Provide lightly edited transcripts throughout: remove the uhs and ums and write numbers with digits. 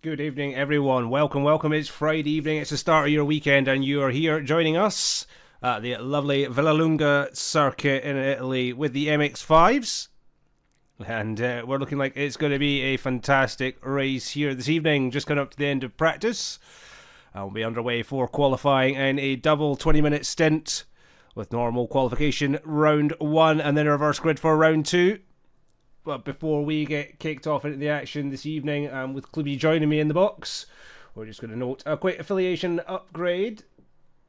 Good evening, everyone. Welcome, welcome. It's Friday evening. It's the start of your weekend, and you are here joining us at the lovely Vallelunga circuit in Italy with the MX5s. And we're looking like it's going to be a fantastic race here this evening. Just coming up to the end of practice. We'll be underway for qualifying in a double 20-minute stint with normal qualification round 1 and then a reverse grid for round 2. But before we get kicked off into the action this evening, with GOVEE joining me in the box, we're just going to note a quick affiliation upgrade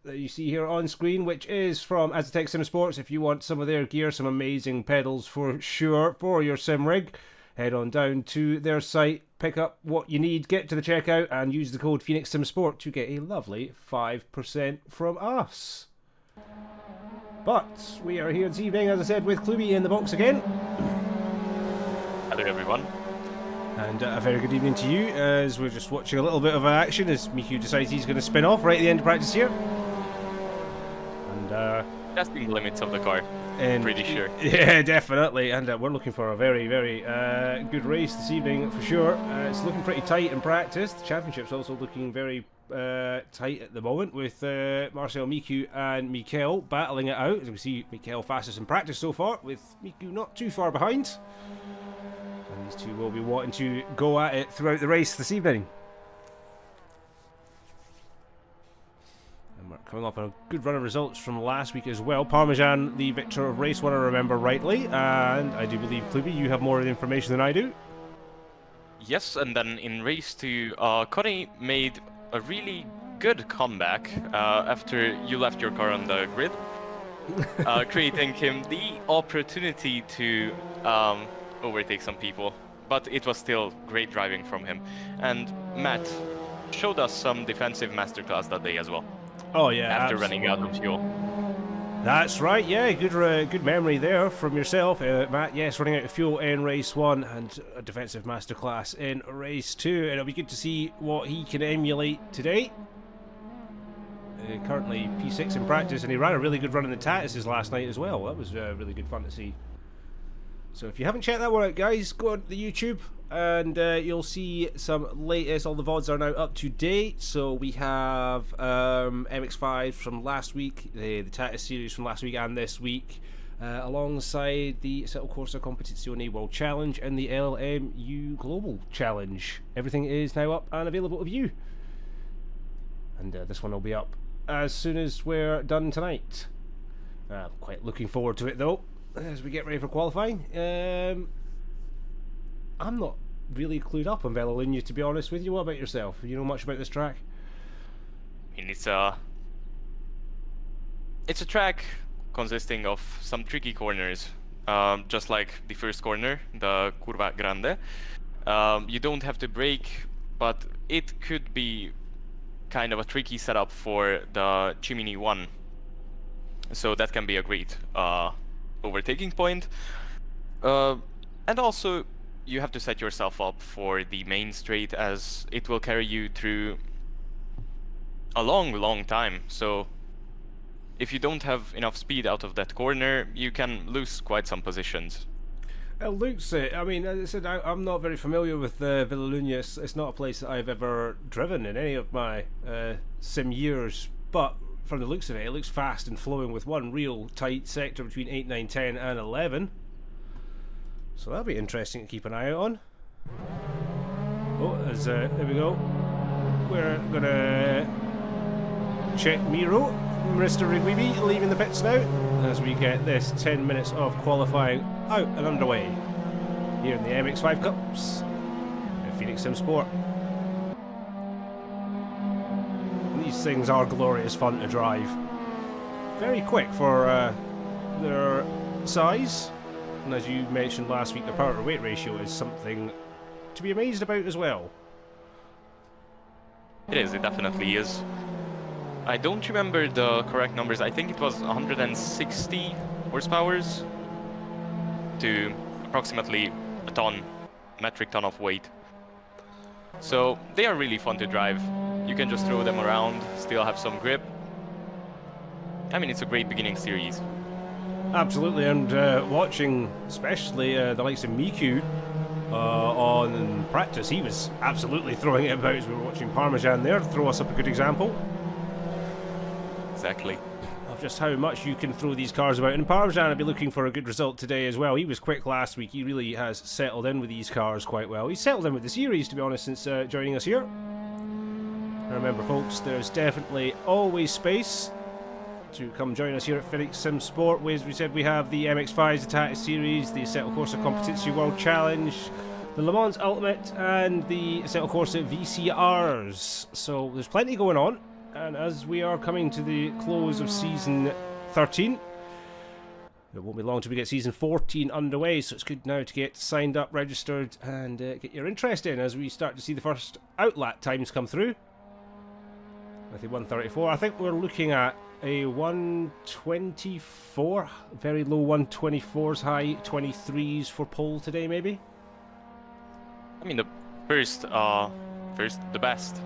that you see here on screen, which is from Asetek Sim Sports. If you want some of their gear, some amazing pedals for sure for your sim rig, head on down to their site, pick up what you need, get to the checkout, and use the code Phoenix Sim Sport to get a lovely 5% from us. But we are here this evening, as I said, with GOVEE in the box again. Hello everyone. And a very good evening to you, as we're just watching a little bit of action as Miku decides he's going to spin off right at the end of practice here. And Testing the limits of the car, pretty sure. Yeah, definitely. And we're looking for a very, very good race this evening for sure. It's looking pretty tight in practice. The championship's also looking very tight at the moment with Marcel, Miku and Mikael battling it out. As we see, Mikael fastest in practice so far, with Miku not too far behind. And these two will be wanting to go at it throughout the race this evening. And we're coming off on a good run of results from last week as well. Parmesan, the victor of race 1, I remember rightly. And I do believe, GOVEE, you have more information than I do. Yes, and then in race 2, Connie made a really good comeback after you left your car on the grid, creating him the opportunity to overtake some people, but it was still great driving from him. And Matt showed us some defensive masterclass that day as well. Oh yeah, after absolutely. running out of fuel. That's right, yeah, good memory there from yourself, Matt. Yes, running out of fuel in race 1 and a defensive masterclass in race 2, and it'll be good to see what he can emulate today. Currently P6 in practice, and he ran a really good run in the Tatuses last night as well. That was really good fun to see. So if you haven't checked that one out, guys, go on to the YouTube and you'll see some latest. All the VODs are now up to date. So we have MX5 from last week, the Tatus series from last week and this week, alongside the Assetto Corsa Competizione World Challenge and the LMU Global Challenge. Everything is now up and available to view. And this one will be up as soon as we're done tonight. I'm quite looking forward to it though, as we get ready for qualifying. I'm not really clued up on Vallelunga, to be honest with you. What about yourself? Do you know much about this track? I mean, it's a track consisting of some tricky corners, just like the first corner, the Curva Grande. You don't have to brake, but it could be kind of a tricky setup for the Chimney 1. So that can be a great overtaking point. And also, you have to set yourself up for the main straight, as it will carry you through a long time. So if you don't have enough speed out of that corner, you can lose quite some positions. It looks it. I mean, as I said, I'm not very familiar with Vallelunga. It's not a place that I've ever driven in any of my sim years, but from the looks of it, it looks fast and flowing with one real tight sector between 8, 9, 10 and 11. So that'll be interesting to keep an eye out on. Oh, there we go. We're gonna check Miro, Mr. Rigweeby, leaving the pits now, as we get this 10 minutes of qualifying out and underway here in the MX5-CUPs at Phoenix Sim Sport. These things are glorious fun to drive. Very quick for their size, and as you mentioned last week, their power to weight ratio is something to be amazed about as well. It is, it definitely is. I don't remember the correct numbers. I think it was 160 horsepowers to approximately a ton, metric ton of weight. So they are really fun to drive. You can just throw them around, still have some grip. I mean, it's a great beginning series. Absolutely, and watching especially the likes of Miku on practice. He was absolutely throwing it about as we were watching Parmesan there throw us up a good example. Exactly. Of just how much you can throw these cars about. And Parmesan will be looking for a good result today as well. He was quick last week. He really has settled in with these cars quite well. He's settled in with the series, to be honest, since joining us here. And remember, folks, there's definitely always space to come join us here at Phoenix Sim Sport. As we said, we have the MX5's Asetek series, the Assetto Corsa Competency World Challenge, the Le Mans Ultimate, and the Assetto Corsa VCRs. So there's plenty going on. And as we are coming to the close of Season 13, it won't be long till we get Season 14 underway, so it's good now to get signed up, registered, and get your interest in as we start to see the first outlet times come through. With the 134, I think we're looking at a 124, very low 124s, high 23s for pole today, maybe? I mean, the the best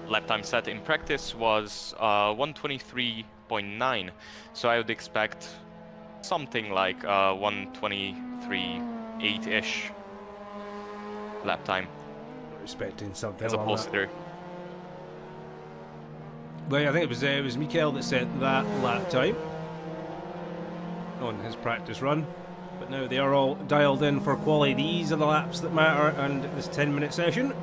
lap time set in practice was 123.9, so I would expect something like 123.8-ish lap time. We're expecting something as a poster. But yeah, I think it was Mikael that set that lap time on his practice run. But now they are all dialed in for quality. These are the laps that matter, and this 10-minute session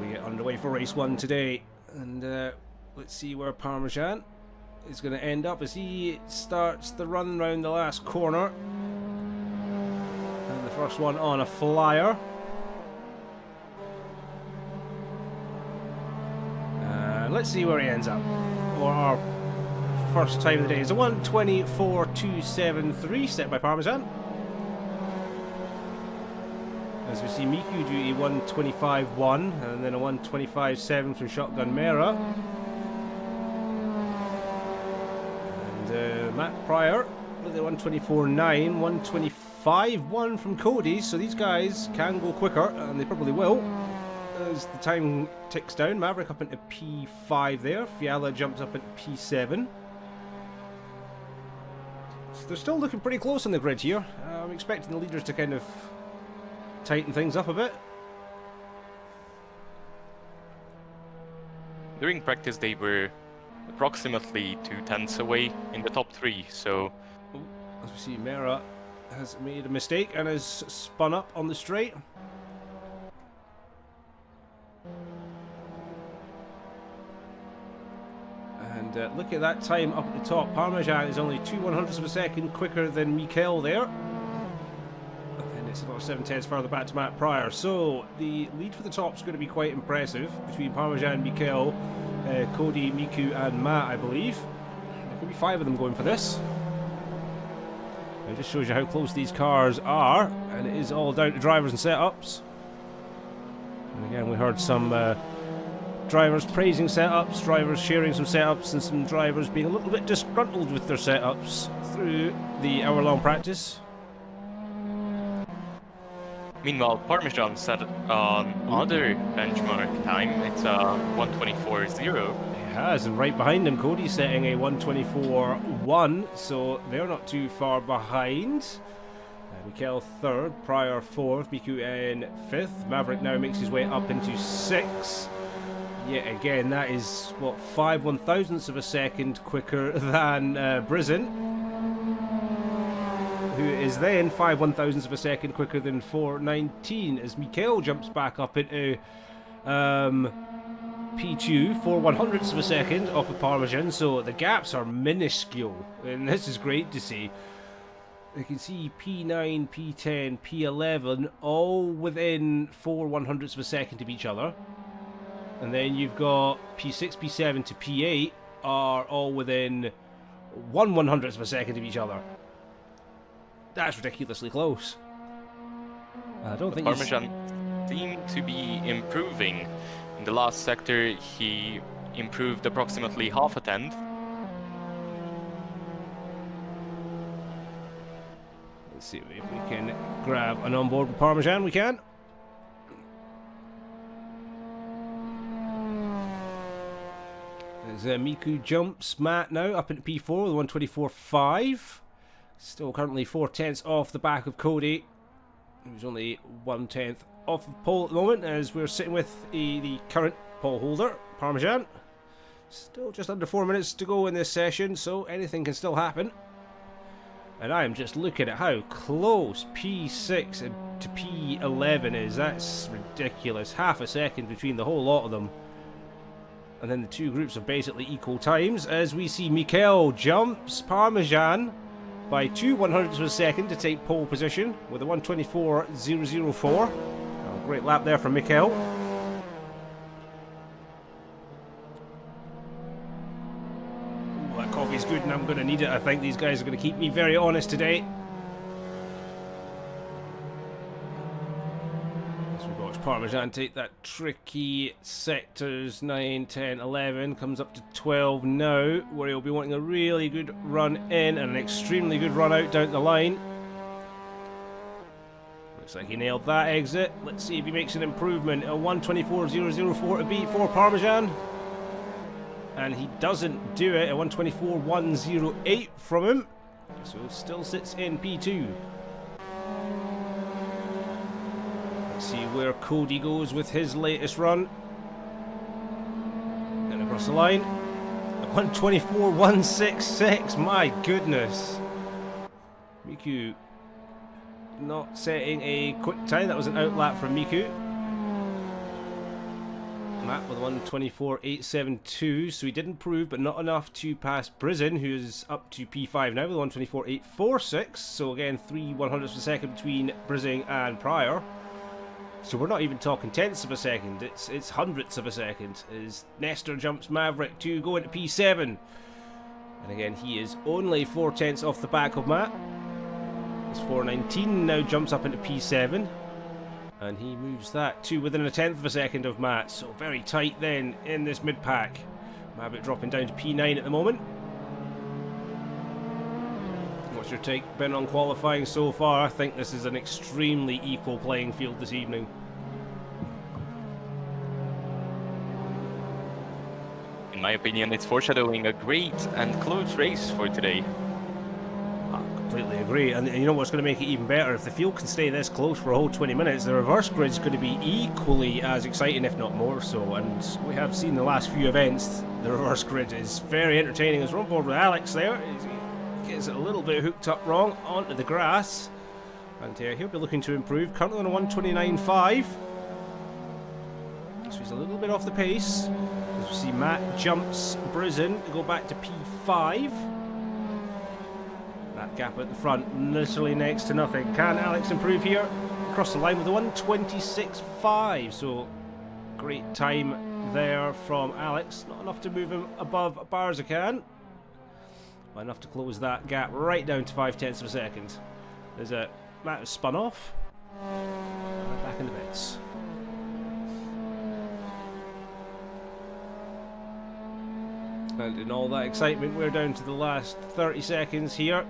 we get underway for race 1 today. And let's see where Parmesan is going to end up as he starts the run round the last corner. And the first one on a flyer. Let's see where he ends up. Or our first time of the day is a 124.273 set by Parmesan. As we see Miku do a 125.1 and then a 125.7 from Shotgun Mera. And Matt Pryor with a 124.9, 125.1 from Cody. So these guys can go quicker, and they probably will. As the time ticks down, Maverick up into P5 there. Fiala jumps up into P7. So they're still looking pretty close on the grid here. I'm expecting the leaders to kind of tighten things up a bit. During practice, they were approximately 2/10 away in the top 3, so... As we see, Mera has made a mistake and has spun up on the straight. And look at that time up at the top. Parmesan is only 2/100ths of a second quicker than Mikael there. And it's about 7/10 further back to Matt Pryor. So the lead for the top is going to be quite impressive between Parmesan, Mikael, Cody, Miku, and Matt, I believe. There could be 5 of them going for this. It just shows you how close these cars are, and it is all down to drivers and setups. And again, we heard some drivers praising setups, drivers sharing some setups, and some drivers being a little bit disgruntled with their setups through the hour-long practice. Meanwhile, Parmesan set another benchmark time. It's 124.0. He has, and right behind him, Cody's setting a 124.1, so they're not too far behind. Mikael 3rd, Pryor 4th, Miku in 5th. Maverick now makes his way up into 6th. Yet again, that is, what, 5/1000ths of a second quicker than Brizin, who is then 5/1000ths of a second quicker than 419, as Mikael jumps back up into P2, 4/100ths of a second off of Parmesan, so the gaps are minuscule, and this is great to see. You can see P9, P10, P11 all within 4/100ths of a second of each other. And then you've got P6, P7 to P8 are all within 1/100th of a second of each other. That's ridiculously close. I don't think Parmesan seemed to be improving. In the last sector, he improved approximately half a tenth. Let's see if we can grab an onboard with Parmesan. We can. As Miku jumps, Matt now up into P4 with 124.5. Still currently 4/10ths off the back of Cody. who's only 1/10 off the pole at the moment, as we're sitting with the current pole holder, Parmesan. Still just under 4 minutes to go in this session, so anything can still happen. And I am just looking at how close P6 to P11 is. That's ridiculous. Half a second between the whole lot of them. And then the two groups are basically equal times, as we see Mikel jumps Parmesan by 2/100ths of a second to take pole position with a 1:24.004. Oh, great lap there from Mikel. Ooh, that coffee's good and I'm going to need it. I think these guys are going to keep me very honest today. Parmesan take that tricky sectors 9, 10, 11, comes up to 12 now, where he'll be wanting a really good run in and an extremely good run out down the line. Looks like he nailed that exit. Let's see if he makes an improvement. A 1:24.004 to beat for Parmesan. And he doesn't do it. A 1:24.108 from him. So still sits in P2. See where Cody goes with his latest run. And across the line. 1:24.166. My goodness. Miku not setting a quick time. That was an outlap from Miku. Matt with 1:24.872. So he did improve, but not enough to pass Brizin, who's up to P5 now with 1:24.846. So again, 3/100ths of a second between Brizin and Pryor. So we're not even talking tenths of a second, it's hundredths of a second, as Nestor jumps Maverick to go into P7. And again, he is only 4/10ths off the back of Matt. His 4:19 now jumps up into P7. And he moves that to within a 10th of a second of Matt. So very tight then in this mid-pack. Maverick dropping down to P9 at the moment. What's your take, Ben, on qualifying so far? I think this is an extremely equal playing field this evening. In my opinion, it's foreshadowing a great and close race for today. I completely agree. And you know what's going to make it even better? If the field can stay this close for a whole 20 minutes, the reverse grid's going to be equally as exciting, if not more so. And we have seen the last few events, the reverse grid is very entertaining. As we're on board with Alex there. Gets it a little bit hooked up wrong onto the grass, and he'll be looking to improve. Currently on a 1:29.5, so he's a little bit off the pace. As we see, Matt jumps Brizin to go back to P5. That gap at the front, literally next to nothing. Can Alex improve here? Across the line with a 1:26.5, so great time there from Alex. Not enough to move him above Barzakan. Enough to close that gap right down to 5/10ths of a second. There's a Matt has spun off. Back in the bits. And in all that excitement, we're down to the last 30 seconds here.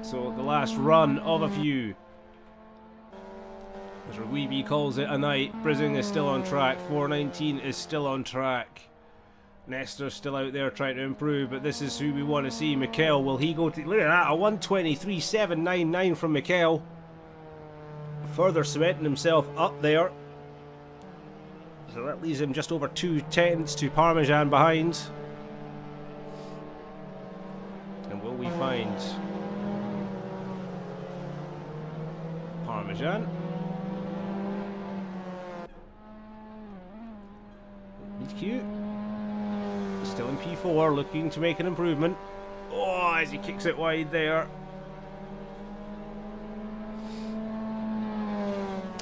So the last run of a few. As GOVEE calls it a night, Brizin is still on track. 4:19 is still on track. Nestor's still out there trying to improve, but this is who we want to see. Mikel, will he go to... Look at that, a 1:23.799 from Mikel. Further cementing himself up there. So that leaves him just over 2/10ths to Parmesan behind. And will we find Parmesan? Cute. Still in P4, looking to make an improvement. Oh, as he kicks it wide there.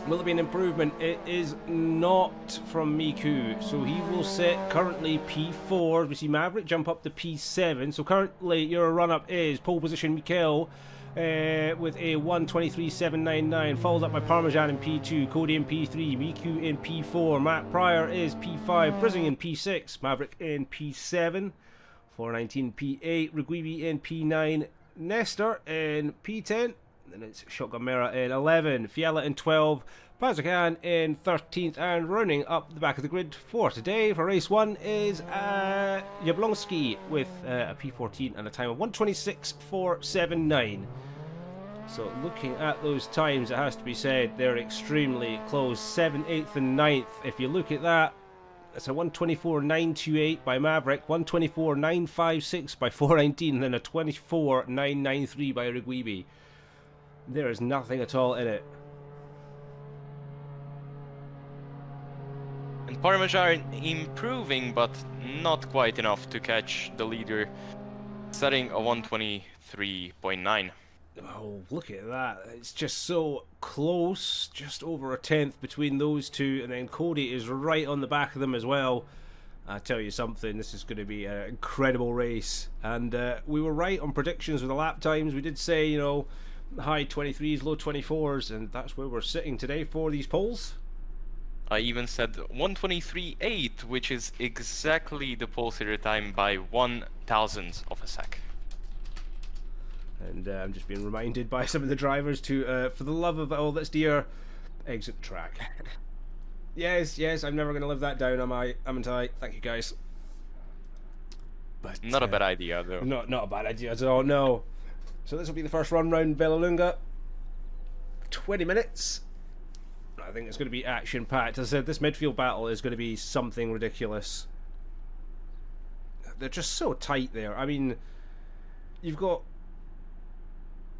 Will there be an improvement? It is not from Miku. So he will sit currently P4. We see Maverick jump up to P7. So currently your run-up is pole position Mikel with a 1:23.799. Followed up by Parmesan in P2, Cody in P3, Miku in P4, Matt Pryor is P5, Brizin in P6, Maverick in P7, 4:19 P8, GOVEE in P9, Nestor in P10, then it's Shotgun Mera in 11, Fiala in 12, Bazakan in 13th, and rounding up the back of the grid for today for race 1 is Jablonski with a P14 and a time of 1:26.479. So looking at those times, it has to be said they're extremely close. 7th, 8th and 9th. If you look at that, it's a 124.928 by Maverick, 124.956 by 419, and then a 24.993 by GOVEE. There is nothing at all in it. And Parmesan improving, but not quite enough to catch the leader, setting a 123.9. Oh, look at that. It's just so close. Just over a tenth between those two. And then Cody is right on the back of them as well. I tell you something, this is going to be an incredible race. And we were right on predictions with the lap times. We did say, you know, high 23s, low 24s. And that's where we're sitting today for these polls. I even said 123.8, which is exactly the pole sitter time by 1,000th of a sec. And I'm just being reminded by some of the drivers to, for the love of all that's dear, exit the track. Yes, I'm never going to live that down, am I? Am I? Thank you, guys. But not a bad idea, though. Not a bad idea at all, no. So this will be the first run round Vallelunga. 20 minutes. I think it's going to be action-packed. As I said, this midfield battle is going to be something ridiculous. They're just so tight there. I mean, you've got...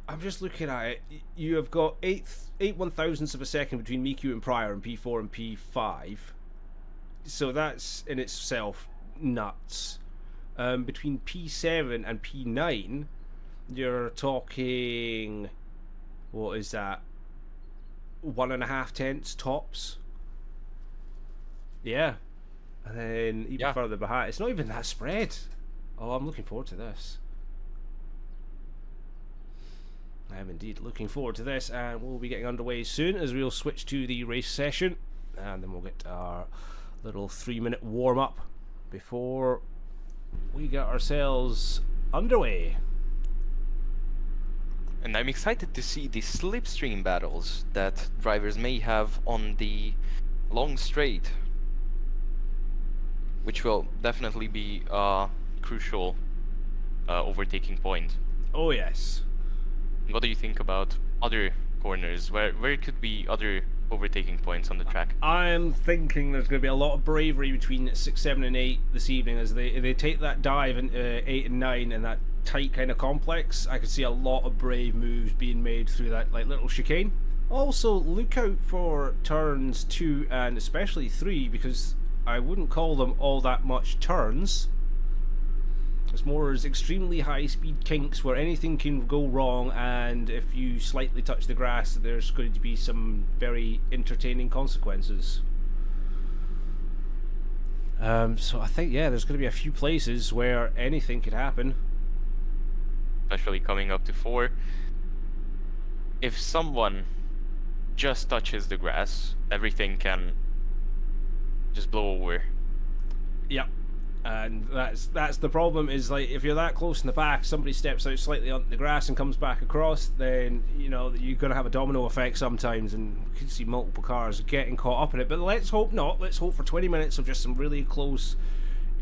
I'm just looking at it. You have got 8 1,000ths of a second between Miku and Pryor and P4 and P5. So that's in itself nuts. Between P7 and P9, you're talking... What is that? 1.5 tenths tops. Yeah. And then even further behind. It's not even that spread. Oh, I'm looking forward to this. I am indeed looking forward to this, and we'll be getting underway soon as we'll switch to the race session, and then we'll get our little 3-minute warm-up before we get ourselves underway. And I'm excited to see the slipstream battles that drivers may have on the long straight, which will definitely be a crucial overtaking point. Oh yes. What do you think about other corners? Where could be other overtaking points on the track? I'm thinking there's going to be a lot of bravery between 6, 7 and 8 this evening as they take that dive in 8 and 9 and that tight kind of complex. I could see a lot of brave moves being made through that like little chicane. Also, look out for turns 2 and especially 3, because I wouldn't call them all that much turns. It's more as extremely high speed kinks where anything can go wrong, and if you slightly touch the grass there's going to be some very entertaining consequences. So I think, yeah, there's going to be a few places where anything could happen. Especially coming up to 4. If someone just touches the grass, everything can just blow over. Yep. And that's the problem, is like if you're that close in the back, somebody steps out slightly onto the grass and comes back across, then you know you're going to have a domino effect sometimes, and we can see multiple cars getting caught up in it. But let's hope not. Let's hope for 20 minutes of just some really close,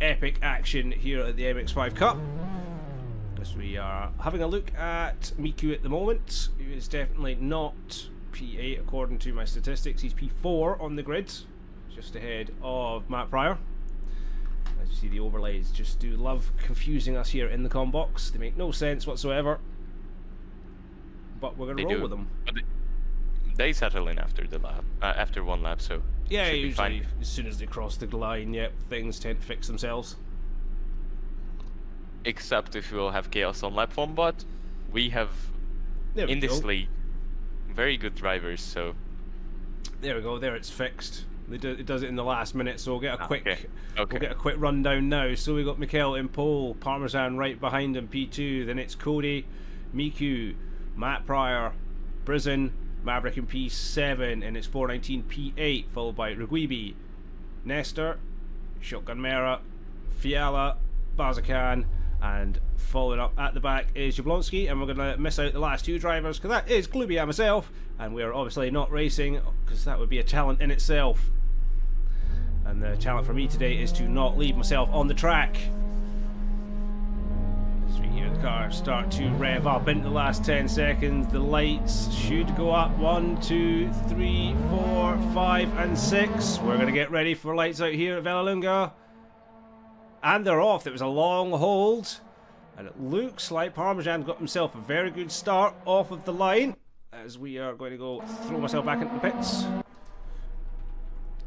epic action here at the MX5-CUP. As we are having a look at Miku at the moment, who is definitely not P8 according to my statistics. He's P4 on the grid, just ahead of Matt Pryor. As you see, the overlays just do love confusing us here in the comm box. They make no sense whatsoever, but we're going to roll with them. But they settle in after the lap, after one lap, so yeah, usually as soon as they cross the line, yep, things tend to fix themselves. Except if we'll have chaos on lap 1, but we have in this league very good drivers, so there we go. There, it's fixed. It does it in the last minute, so we'll get a quick Okay. We'll get a quick rundown now. So we got Mikel in pole, Parmesan right behind him, P2. Then it's Cody, Miku, Matt Pryor, Brizin, Maverick in P7, and it's 419 P8, followed by GOVEE, Nestor, Shotgun Mera, Fiala, Bazakan, and following up at the back is Jablonski, and we're going to miss out the last 2 drivers because that is Glooby and myself, and we are obviously not racing because that would be a talent in itself. And the challenge for me today is to not leave myself on the track. As we Here the cars start to rev up into the last 10 seconds. The lights should go up. 1, 2, 3, 4, 5, and 6. We're going to get ready for lights out here at Vallelunga. And they're off. It was a long hold. And it looks like Parmesan got himself a very good start off of the line. As we are going to go throw myself back into the pits.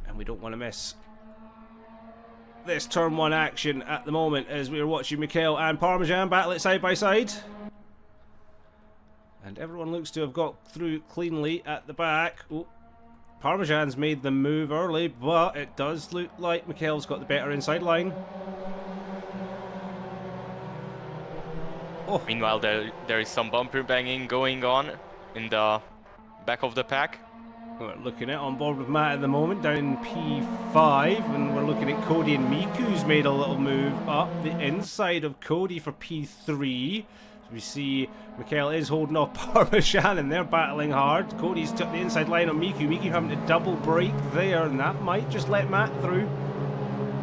And we don't want to miss this turn 1 action at the moment as we are watching Mikel and Parmesan battle it side by side. And everyone looks to have got through cleanly at the back. Oh, Parmesan's made the move early, but it does look like Mikel's got the better inside line. Oh. Meanwhile, there is some bumper banging going on in the back of the pack. We're looking at on board with Matt at the moment, down in P5, and we're looking at Cody and Miku's made a little move up the inside of Cody for P3. So we see Mikel is holding off Parmesan and they're battling hard. Cody's took the inside line on Miku. Miku having to double brake there, and that might just let Matt through.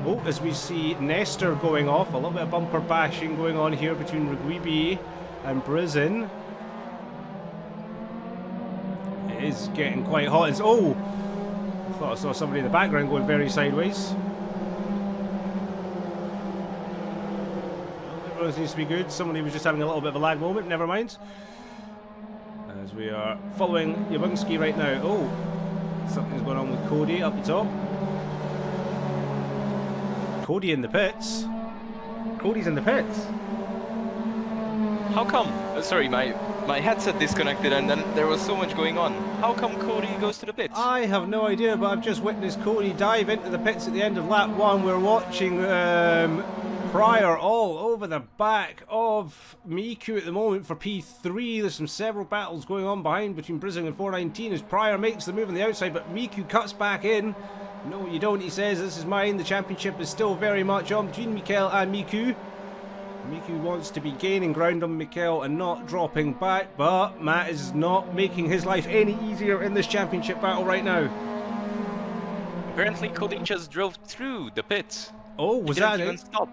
Oh, as we see Nestor going off, a little bit of bumper bashing going on here between GOVEE and Brizin. It is getting quite hot. It's, oh! I thought I saw somebody in the background going very sideways. Everything seems to be good. Somebody was just having a little bit of a lag moment, never mind. As we are following Jabunski right now. Oh! Something's going on with Cody up the top. Cody in the pits. Cody's in the pits. How come? Sorry, my headset disconnected and then there was so much going on. How come Cody goes to the pits? I have no idea, but I've just witnessed Cody dive into the pits at the end of lap 1. We're watching Pryor all over the back of Miku at the moment for P3. There's several battles going on behind between Brizing and 419 as Pryor makes the move on the outside, but Miku cuts back in. No, you don't, he says. This is mine. The championship is still very much on between Mikel and Miku. Miku wants to be gaining ground on Mikel and not dropping back, but Matt is not making his life any easier in this championship battle right now. Apparently Cody just drove through the pits. Oh, was that it? Stop.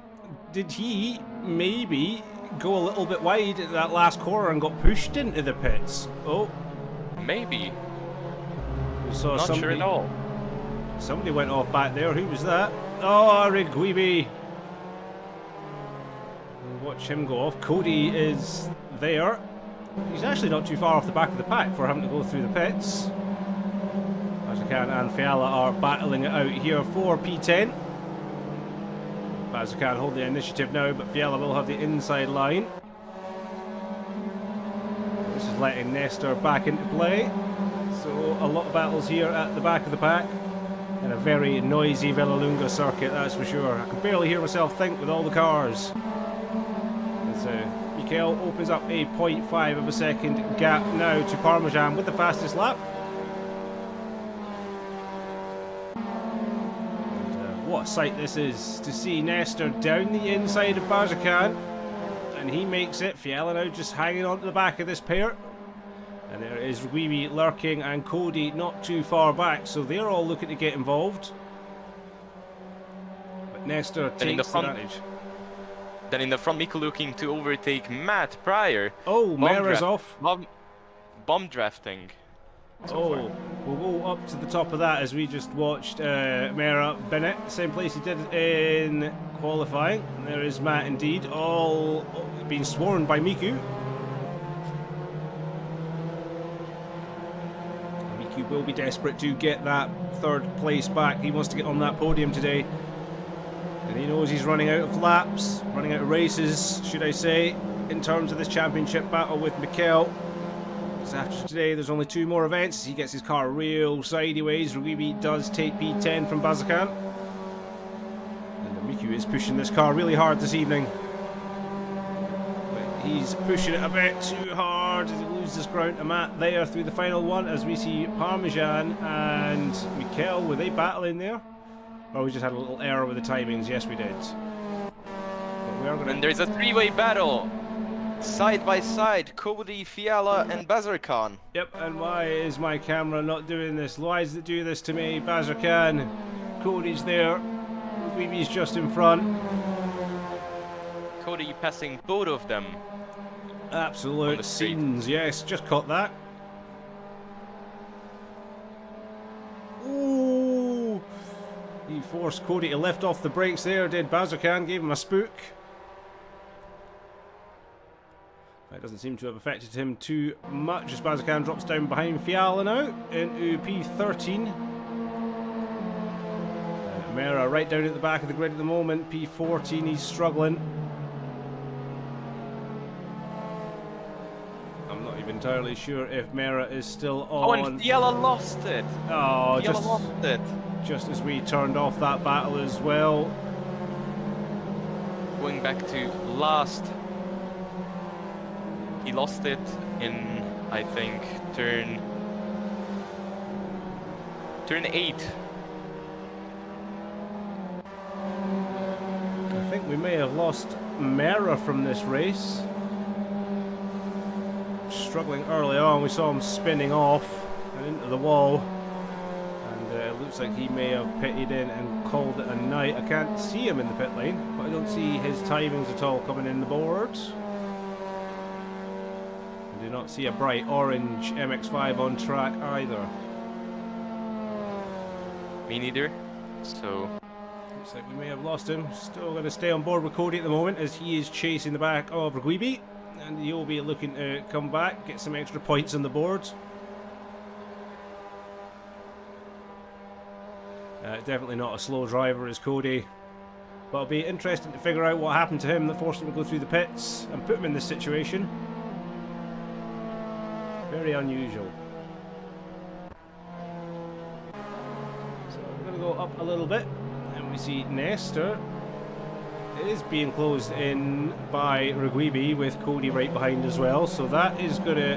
Did he maybe go a little bit wide at that last corner and got pushed into the pits? Oh. Maybe. We saw Not somebody, sure at all. Somebody went off back there. Who was that? Oh, GOVEE. Watch him go off. Cody is there. He's actually not too far off the back of the pack for having to go through the pits. Bazakan and Fiala are battling it out here for P10. Bazakan hold the initiative now, but Fiala will have the inside line. This is letting Nestor back into play. So a lot of battles here at the back of the pack. And a very noisy Vallelunga circuit, that's for sure. I can barely hear myself think with all the cars. Mikel opens up a 0.5 of a second gap now to Parmesan with the fastest lap. And, what a sight this is to see Nestor down the inside of Bazakan. And he makes it. Fiala now just hanging on to the back of this pair. And there is GOVEE lurking and Cody not too far back, so they're all looking to get involved. But Nestor takes advantage. Then in the front, Miku looking to overtake Matt Pryor. Oh, Mera's off. Bomb drafting. So we'll go up to the top of that as we just watched Mera Bennett, same place he did in qualifying. And there is Matt indeed, all being sworn by Miku. Miku will be desperate to get that third place back. He wants to get on that podium today. And he knows he's running out of laps, running out of races, should I say, in terms of this championship battle with Mikel. Because after today, there's only 2 more events. He gets his car real sideways. GOVEE does take P10 from Bazakan. And Miku is pushing this car really hard this evening. But he's pushing it a bit too hard. He loses ground to Matt there through the final one as we see Parmesan and Mikel. Were they battling there? Oh, we just had a little error with the timings. Yes, we did. But we are gonna... And there's a 3-way battle. Side by side, Cody, Fiala, and Bazakan. Yep, and why is my camera not doing this? Why does it do this to me? Bazakan, Cody's there. GOVEE's just in front. Cody passing both of them. Absolute scenes, yes, just caught that. Ooh! He forced Cody to lift off the brakes there, did Bazarkan, gave him a spook. That doesn't seem to have affected him too much as Bazarkan drops down behind Fiala now into P13. Mera right down at the back of the grid at the moment, P14, he's struggling. I'm not even entirely sure if Mera is still on. Oh, and Fiala lost it. Oh, Fiala lost it. Just as we turned off that battle as well. Going back to last. He lost it in, I think, turn 8. I think we may have lost Mera from this race. Struggling early on, we saw him spinning off and into the wall. And it looks like he may have pitted in and called it a night. I can't see him in the pit lane, but I don't see his timings at all coming in the boards. I do not see a bright orange MX5 on track either. Me neither. So looks like we may have lost him. Still going to stay on board with Cody at the moment as he is chasing the back of GOVEE. And he'll be looking to come back, get some extra points on the board. Definitely not a slow driver as Cody. But it'll be interesting to figure out what happened to him that forced him to go through the pits and put him in this situation. Very unusual. So we're going to go up a little bit. And we see Nestor is being closed in by GOVEE with Cody right behind as well, so that is going to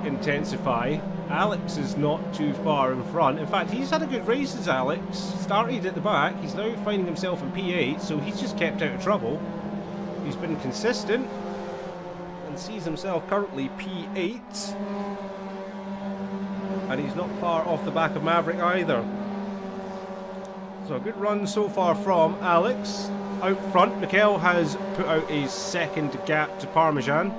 intensify. Alex is not too far in front. In fact, he's had a good race as Alex. Started at the back, he's now finding himself in P8, so he's just kept out of trouble. He's been consistent and sees himself currently P8. And he's not far off the back of Maverick either. So a good run so far from Alex. Out front, Mikel has put out a second gap to Parmesan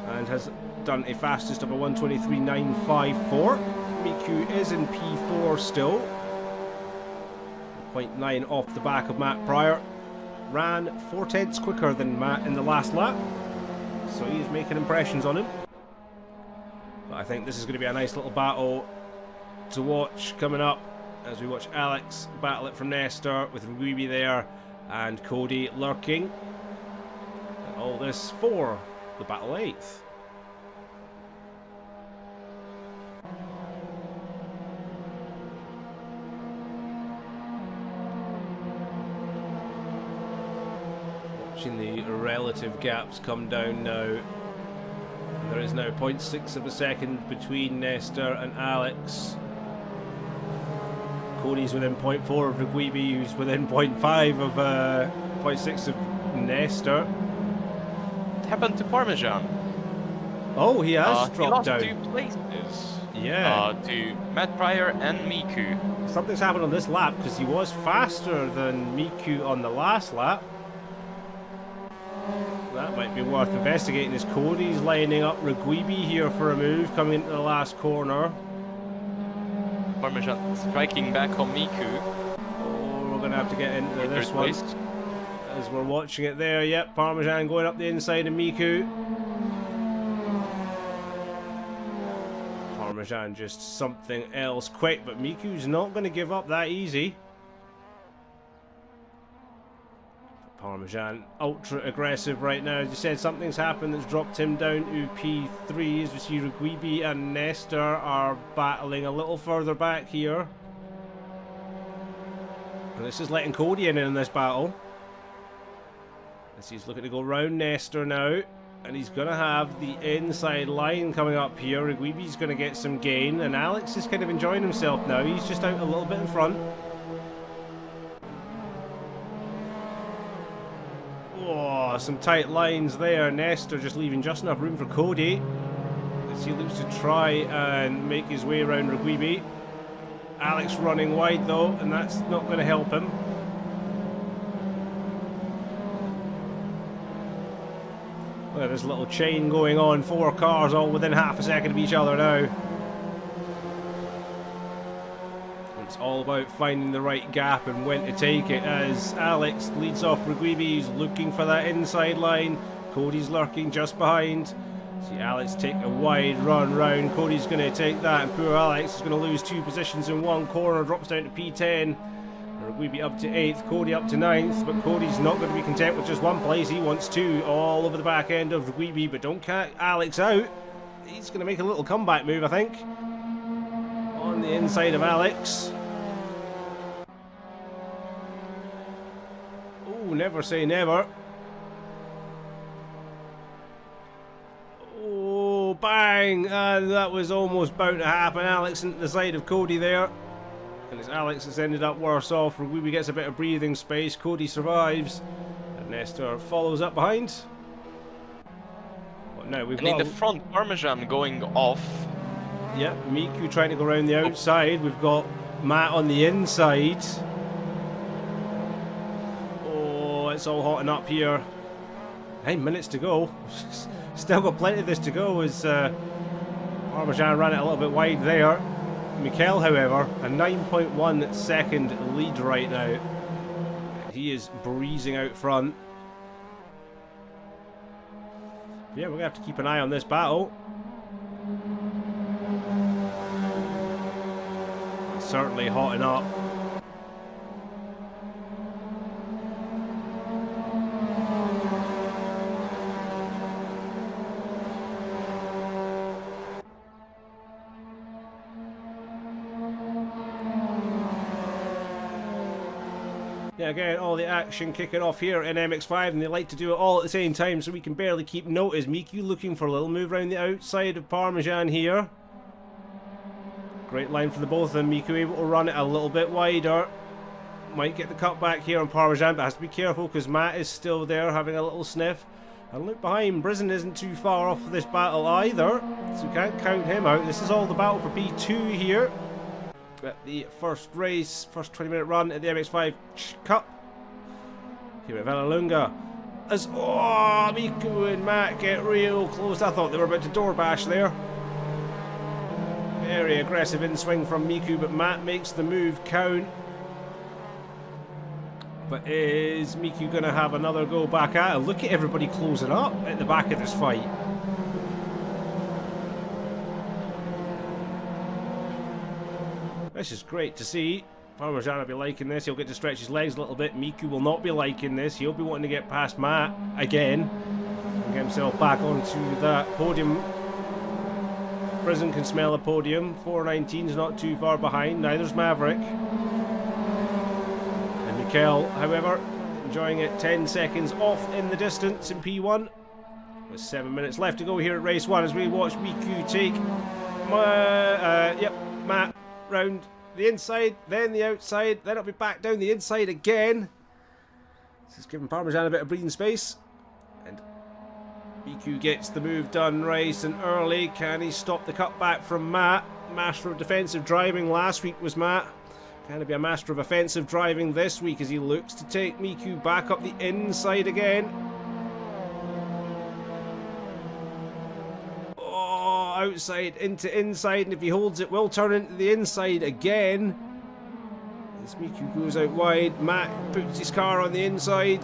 and has done a fastest of a 1:23.954. Miku is in P4 still. 0.9 off the back of Matt Pryor. Ran 4/10 quicker than Matt in the last lap, so he's making impressions on him. But I think this is going to be a nice little battle to watch coming up as we watch Alex battle it from Nestor with GOVEE there. And Cody lurking. And all this for the battle 8th. Watching the relative gaps come down now. There is now 0.6 of a second between Nestor and Alex. Cody's within 0.4 of GOVEE, who's within 0.5 of 0.6 of Nestor. What happened to Parmesan? Oh, he has dropped down. He lost 2 places. Yeah. To Matt Pryor and Miku. Something's happened on this lap because he was faster than Miku on the last lap. That might be worth investigating as Cody's lining up GOVEE here for a move coming into the last corner. Parmesan striking back on Miku. Oh, we're going to have to get into this one as we're watching it there. Yep, Parmesan going up the inside of Miku. Parmesan just something else quick, but Miku's not going to give up that easy. Parmesan ultra aggressive right now. As you said, something's happened that's dropped him down to P3 as we see GOVEE and Nestor are battling a little further back here. And this is letting Cody in this battle. As he's looking to go round Nestor now. And he's going to have the inside line coming up here. GOVEE's going to get some gain. And Alex is kind of enjoying himself now. He's just out a little bit in front. Oh, some tight lines there. Nestor just leaving just enough room for Cody as he looks to try and make his way around GOVEE. Alex running wide though, and that's not going to help him. Look at this little chain going on. 4 cars all within half a second of each other now. It's all about finding the right gap and when to take it, as Alex leads off GOVEE. He's looking for that inside line. Cody's lurking just behind. See Alex take a wide run round. Cody's going to take that, and poor Alex is going to lose 2 positions in one corner. Drops down to P10. GOVEE up to 8th, Cody up to 9th, but Cody's not going to be content with just 1 place. He wants 2 all over the back end of GOVEE, but don't cut Alex out. He's going to make a little comeback move, I think, on the inside of Alex. Oh, never say never. Oh, bang! And that was almost bound to happen. Alex into the side of Cody there. And as Alex has ended up worse off, GOVEE gets a bit of breathing space. Cody survives. And Nestor follows up behind. But now we've got... in the front, Parmesan going off. Yep, Miku trying to go around the outside. We've got Matt on the inside. Oh, it's all hotting up here. 9 minutes to go. Still got plenty of this to go as Parmesan ran it a little bit wide there. Mikel, however, a 9.1 second lead right now. He is breezing out front. Yeah, we're going to have to keep an eye on this battle. It's certainly hotting up. Yeah, again, all the action kicking off here in MX5, and they like to do it all at the same time, so we can barely keep notice. Miku looking for a little move around the outside of Parmesan here. Great line for the both of them. Miku able to run it a little bit wider. Might get the cut back here on Parmesan, but has to be careful because Matt is still there having a little sniff. And look behind, Brisen isn't too far off of this battle either, so we can't count him out. This is all the battle for P2 here. At the first race, first 20-minute run at the MX5-CUP here at Vallelunga. As Miku and Matt get real close. I thought they were about to door bash there. Very aggressive in swing from Miku, but Matt makes the move count. But is Miku going to have another go back at it? Look at everybody closing up at the back of this fight. This is great to see. Parmesan will be liking this. He'll get to stretch his legs a little bit. Miku will not be liking this. He'll be wanting to get past Matt again and get himself back onto that podium. Brisen can smell a podium. 419's not too far behind. Neither's Maverick. And Mikel, however, enjoying it 10 seconds off in the distance in P1. With 7 minutes left to go here at race 1 as we watch Miku take Matt round the inside, then the outside, then it'll be back down the inside again. This is giving Parmesan a bit of breathing space. And Miku gets the move done nice and early. Can he stop the cutback from Matt? Master of defensive driving last week was Matt. Can he be a master of offensive driving this week as he looks to take Miku back up the inside again? Outside into inside, and if he holds it, will turn into the inside again. As Miku goes out wide, Matt puts his car on the inside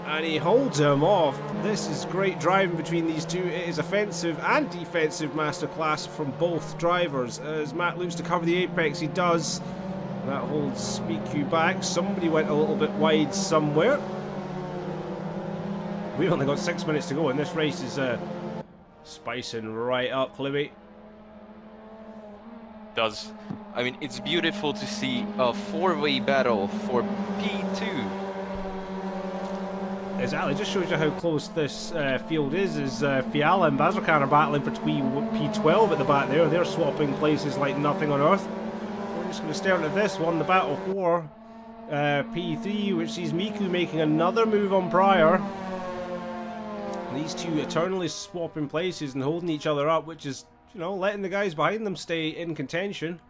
and he holds him off. This is great driving between these two. It is offensive and defensive masterclass from both drivers. As Matt looks to cover the apex, he does. That holds Miku back. Somebody went a little bit wide somewhere. We've only got 6 minutes to go, and this race is spicing right up, Chloe. Does. I mean, it's beautiful to see a four-way battle for P2. Exactly, just shows you how close this field is. As Fiala and Bazarkan are battling for P12 at the back there. They're swapping places like nothing on earth. We're just going to stare at this one, the battle for P3, which sees Miku making another move on Pryor. These two eternally swapping places and holding each other up, which is, you know, letting the guys behind them stay in contention.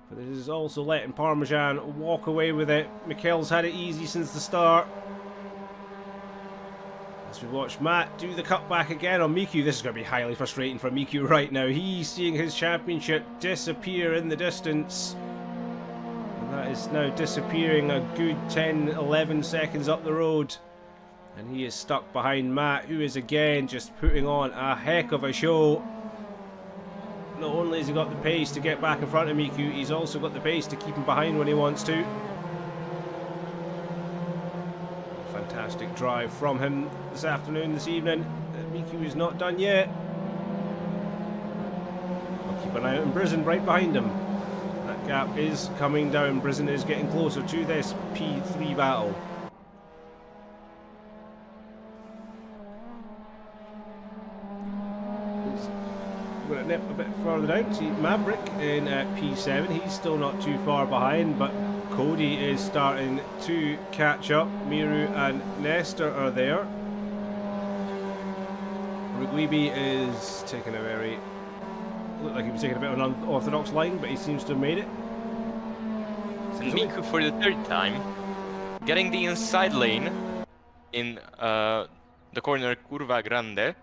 But this is also letting Parmesan walk away with it. Mikel's had it easy since the start. As we watch Matt do the cutback again on Miku. This is going to be highly frustrating for Miku right now. He's seeing his championship disappear in the distance. And that is now disappearing a good 10, 11 seconds up the road. And he is stuck behind Matt, who is again just putting on a heck of a show. Not only has he got the pace to get back in front of Miku, he's also got the pace to keep him behind when he wants to. Fantastic drive from him this afternoon, this evening. Miku is not done yet. I'll keep an eye out on Brisson right behind him. That gap is coming down. Brisson is getting closer to this P3 battle. We're going to nip a bit further down. See Maverick in P7. He's still not too far behind, but Cody is starting to catch up. Miru and Nestor are there. GOVEE is taking a very... looked like he was taking a bit of an unorthodox line, but he seems to have made it. And Miku for the third time, getting the inside lane in the corner Curva Grande.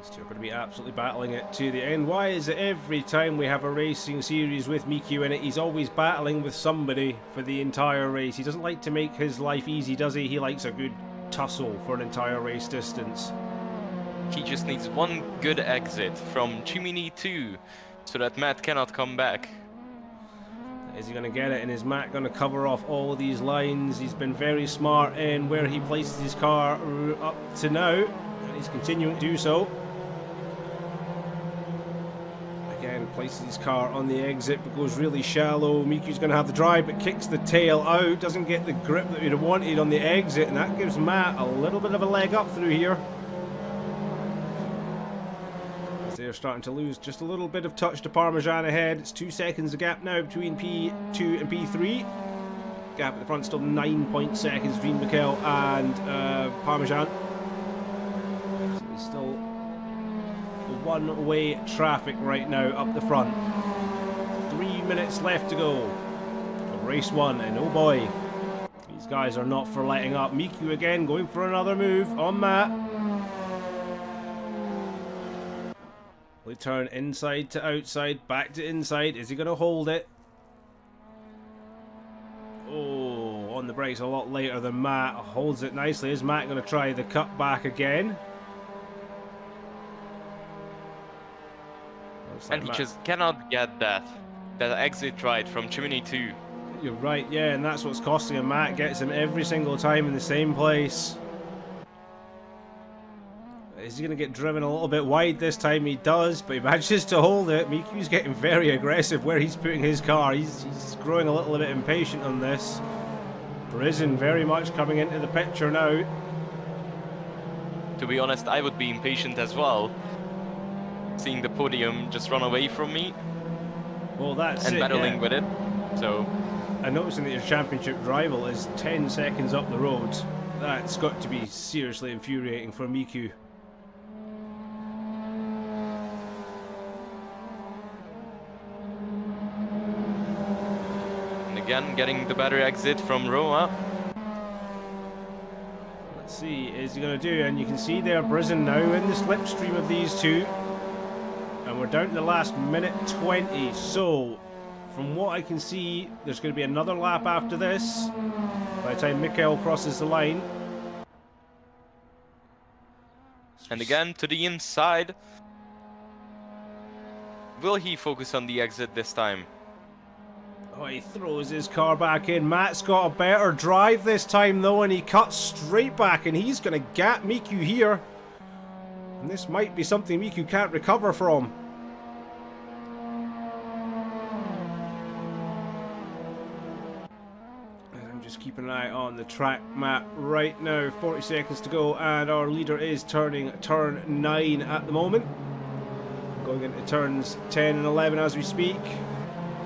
These two are going to be absolutely battling it to the end. Why is it every time we have a racing series with Miku in it, he's always battling with somebody for the entire race? He doesn't like to make his life easy, does he? He likes a good tussle for an entire race distance. He just needs one good exit from Chimney 2 so that Matt cannot come back. Is he going to get it? And is Matt going to cover off all of these lines? He's been very smart in where he places his car up to now, and he's continuing to do so. Again, places his car on the exit, but goes really shallow. Miku's going to have the drive, but kicks the tail out. Doesn't get the grip that he'd have wanted on the exit, and that gives Matt a little bit of a leg up through here. As they're starting to lose just a little bit of touch to Parmesan ahead. It's 2 seconds of gap now between P2 and P3. Gap at the front still 9 seconds between Mikel and Parmesan. So there's still one-way traffic right now up the front. 3 minutes left to go of race one, and oh boy, these guys are not for letting up. Miku again going for another move on Matt. Will he turn inside to outside, back to inside? Is he going to hold it? Oh, on the brakes a lot later than Matt. Holds it nicely. Is Matt going to try the cut back again? And he just cannot get that exit right from Chimney 2. You're right, yeah, and that's what's costing him. Matt gets him every single time in the same place. Is he going to get driven a little bit wide this time? He does, but he manages to hold it. Miku's getting very aggressive where he's putting his car. He's growing a little bit impatient on this. Brisson very much coming into the picture now. To be honest, I would be impatient as well, seeing the podium just run away from me. Well, that's and it, battling yeah. with it. So, and noticing that your championship rival is 10 seconds up the road, that's got to be seriously infuriating for Miku. and again, getting the better exit from Roma. Let's see, is he going to do? And you can see there Brisson now in the slipstream of these two. And we're down to the last minute 20. So, from what I can see, there's going to be another lap after this. By the time Mikel crosses the line. And again, to the inside. Will he focus on the exit this time? Oh, he throws his car back in. Matt's got a better drive this time, though, and he cuts straight back, and he's going to gap Miku here. And this might be something Miku can't recover from. I'm just keeping an eye on the track map right now. 40 seconds to go, and our leader is turning turn 9 at the moment. Going into turns 10 and 11 as we speak.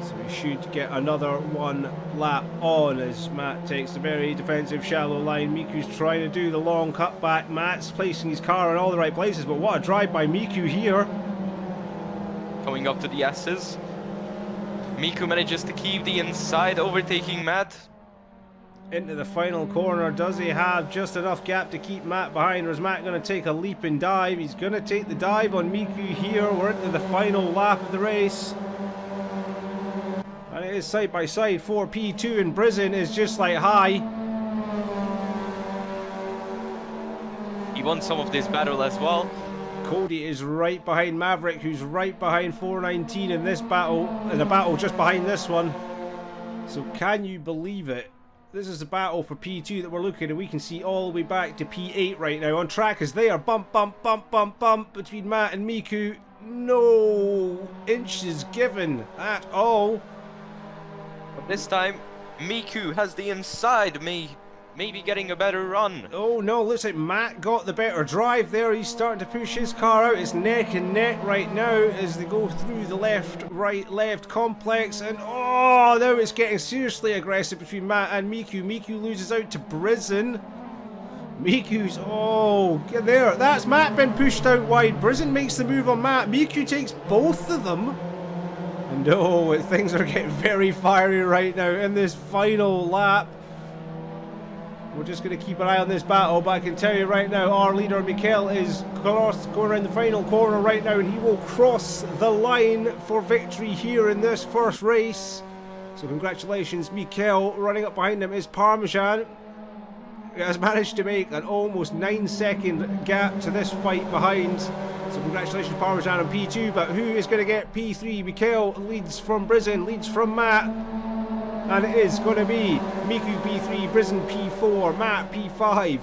So we should get another one lap on as Matt takes the very defensive shallow line. Miku's trying to do the long cut back. Matt's placing his car in all the right places, but what a drive by Miku here. Coming up to the S's. Miku manages to keep the inside, overtaking Matt. into the final corner. Does he have just enough gap to keep Matt behind, or is Matt going to take a leap and dive? He's going to take the dive on Miku here. We're into the final lap of the race. And it is side by side for P2, and Brizin is just like, hi. He won some of this battle as well. Cody is right behind Maverick, who's right behind 419 in this battle, in a battle just behind this one. So can you believe it? This is a battle for P2 that we're looking at, and we can see all the way back to P8 right now. On track is there. Bump, bump, bump, bump, bump between Matt and Miku. No inches given at all. But this time, Miku has the inside, maybe getting a better run. Oh no, looks like Matt got the better drive there. He's starting to push his car out. It's neck and neck right now as they go through the left, right, left complex. And oh, now it's getting seriously aggressive between Matt and Miku. Miku loses out to Brizin. Miku's, oh, get there. That's Matt been pushed out wide. Brizin makes the move on Matt. Miku takes both of them. And oh, things are getting very fiery right now in this final lap. We're just going to keep an eye on this battle, but I can tell you right now, our leader Mikhail is going around the final corner right now, and he will cross the line for victory here in this first race. So congratulations, Mikhail. Running up behind him is Parmesan. He has managed to make an almost 9-second gap to this fight behind. So congratulations, Parmesan on P2, but who is going to get P3? Mikhail leads from Brizin, leads from Matt. And it is going to be Miku P3, Brizin P4, Matt P5,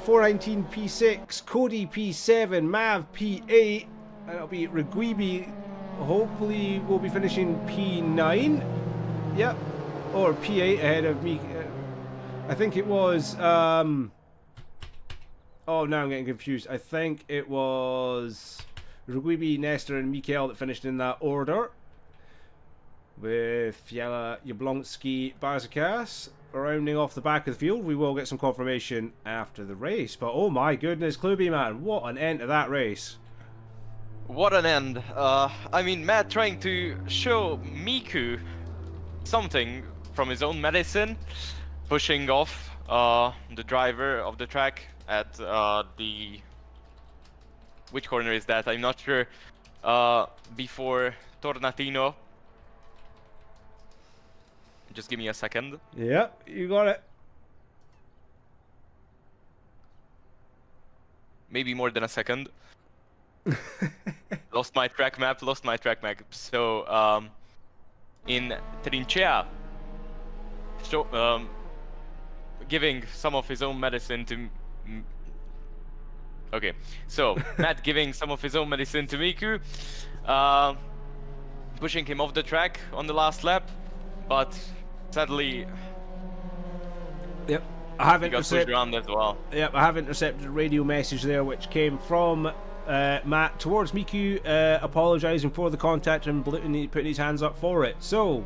419 P6, Cody P7, Mav P8, and it'll be Reguibi, hopefully will be finishing P9, yep, or P8 ahead of me. I think it was, oh, now I'm getting confused. I think it was Reguibi, Nestor, and Mikael that finished in that order, with Fiala, Jablonski, Barzakas rounding off the back of the field. We will get some confirmation after the race. But oh my goodness, Kluby man, what an end to that race. What an end. I mean, Matt trying to show Miku something from his own medicine, pushing off the driver of the track at the... Which corner is that? I'm not sure. Before Tornatino. Just give me a second. Yep, you got it. Maybe more than a second. Lost my track map. So, in Trinchea, giving some of his own medicine to... Okay, so, Matt giving some of his own medicine to Miku, pushing him off the track on the last lap, but sadly, yep, I have he got pushed around as well. Yep, I have intercepted a radio message there which came from Matt towards Miku, apologising for the contact and putting his hands up for it. So,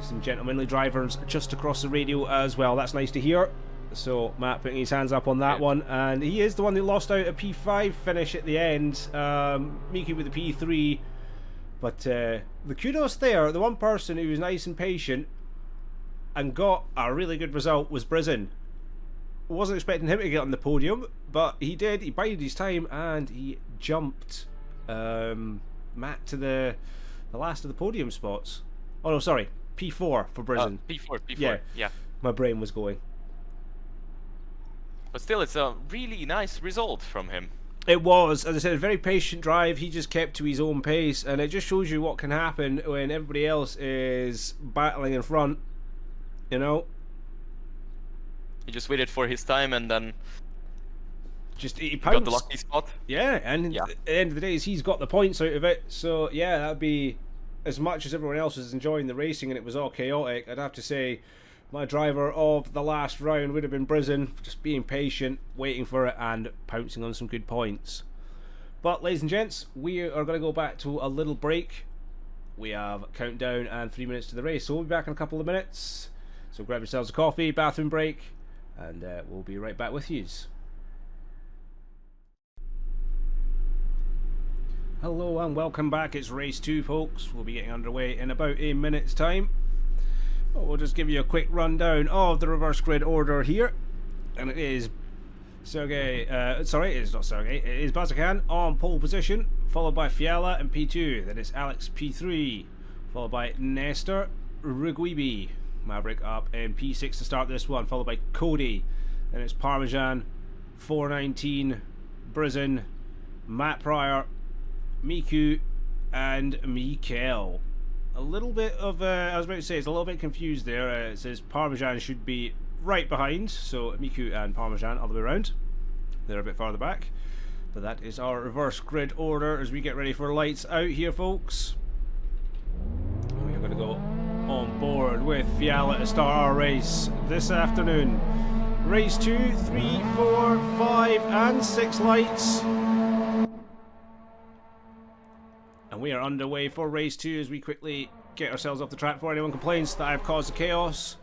some gentlemanly drivers just across the radio as well. That's nice to hear. So, Matt putting his hands up on that one, and he is the one who lost out a P5 finish at the end. Miku with the P3. But the kudos there, the one person who was nice and patient and got a really good result was Brizin. Wasn't expecting him to get on the podium, but he did. He bided his time and he jumped Matt to the last of the podium spots. Oh no, sorry, P4 for Brizin. P4, yeah. My brain was going. But still, it's a really nice result from him. It was, as I said, a very patient drive. He just kept to his own pace, and it just shows you what can happen when everybody else is battling in front, you know? He just waited for his time and then he got the lucky spot. Yeah, and at the end of the day, he's got the points out of it. So, yeah, that'd be, as much as everyone else was enjoying the racing and it was all chaotic, I'd have to say my driver of the last round would have been Brizin, just being patient, waiting for it, and pouncing on some good points. But, ladies and gents, we are going to go back to a little break. We have a countdown and 3 minutes to the race, so we'll be back in a couple of minutes. So grab yourselves a coffee, bathroom break, and we'll be right back with yous. Hello and welcome back. It's race 2, folks. We'll be getting underway in about a minute's time. Well, we'll just give you a quick rundown of the reverse grid order here. And it is Sergey, sorry, it's not Sergey, it is Bazakan on pole position, followed by Fiala in P2. Then it's Alex P3, followed by Nestor Riguibi. Maverick up in P6 to start this one, followed by Cody. Then it's Parmesan, 419, Brizin, Matt Pryor, Miku, and Mikel. A little bit of, I was about to say, it's a little bit confused there. It says Parmesan should be right behind, so Miku and Parmesan all the way around. They're a bit farther back. But that is our reverse grid order as we get ready for lights out here, folks. We are going to go on board with Fiala to start our race this afternoon. Race 2, 3, 4, 5 and 6 lights. And we are underway for race 2 as we quickly get ourselves off the track before anyone complains that I've caused the chaos.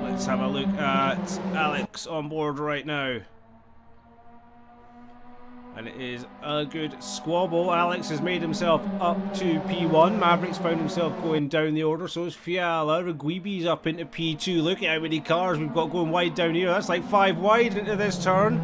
Let's have a look at Alex on board right now. And it is a good squabble. Alex has made himself up to P1. Maverick's found himself going down the order. So is Fiala. Riguibi's up into P2. Look at how many cars we've got going wide down here. That's like 5 wide into this turn.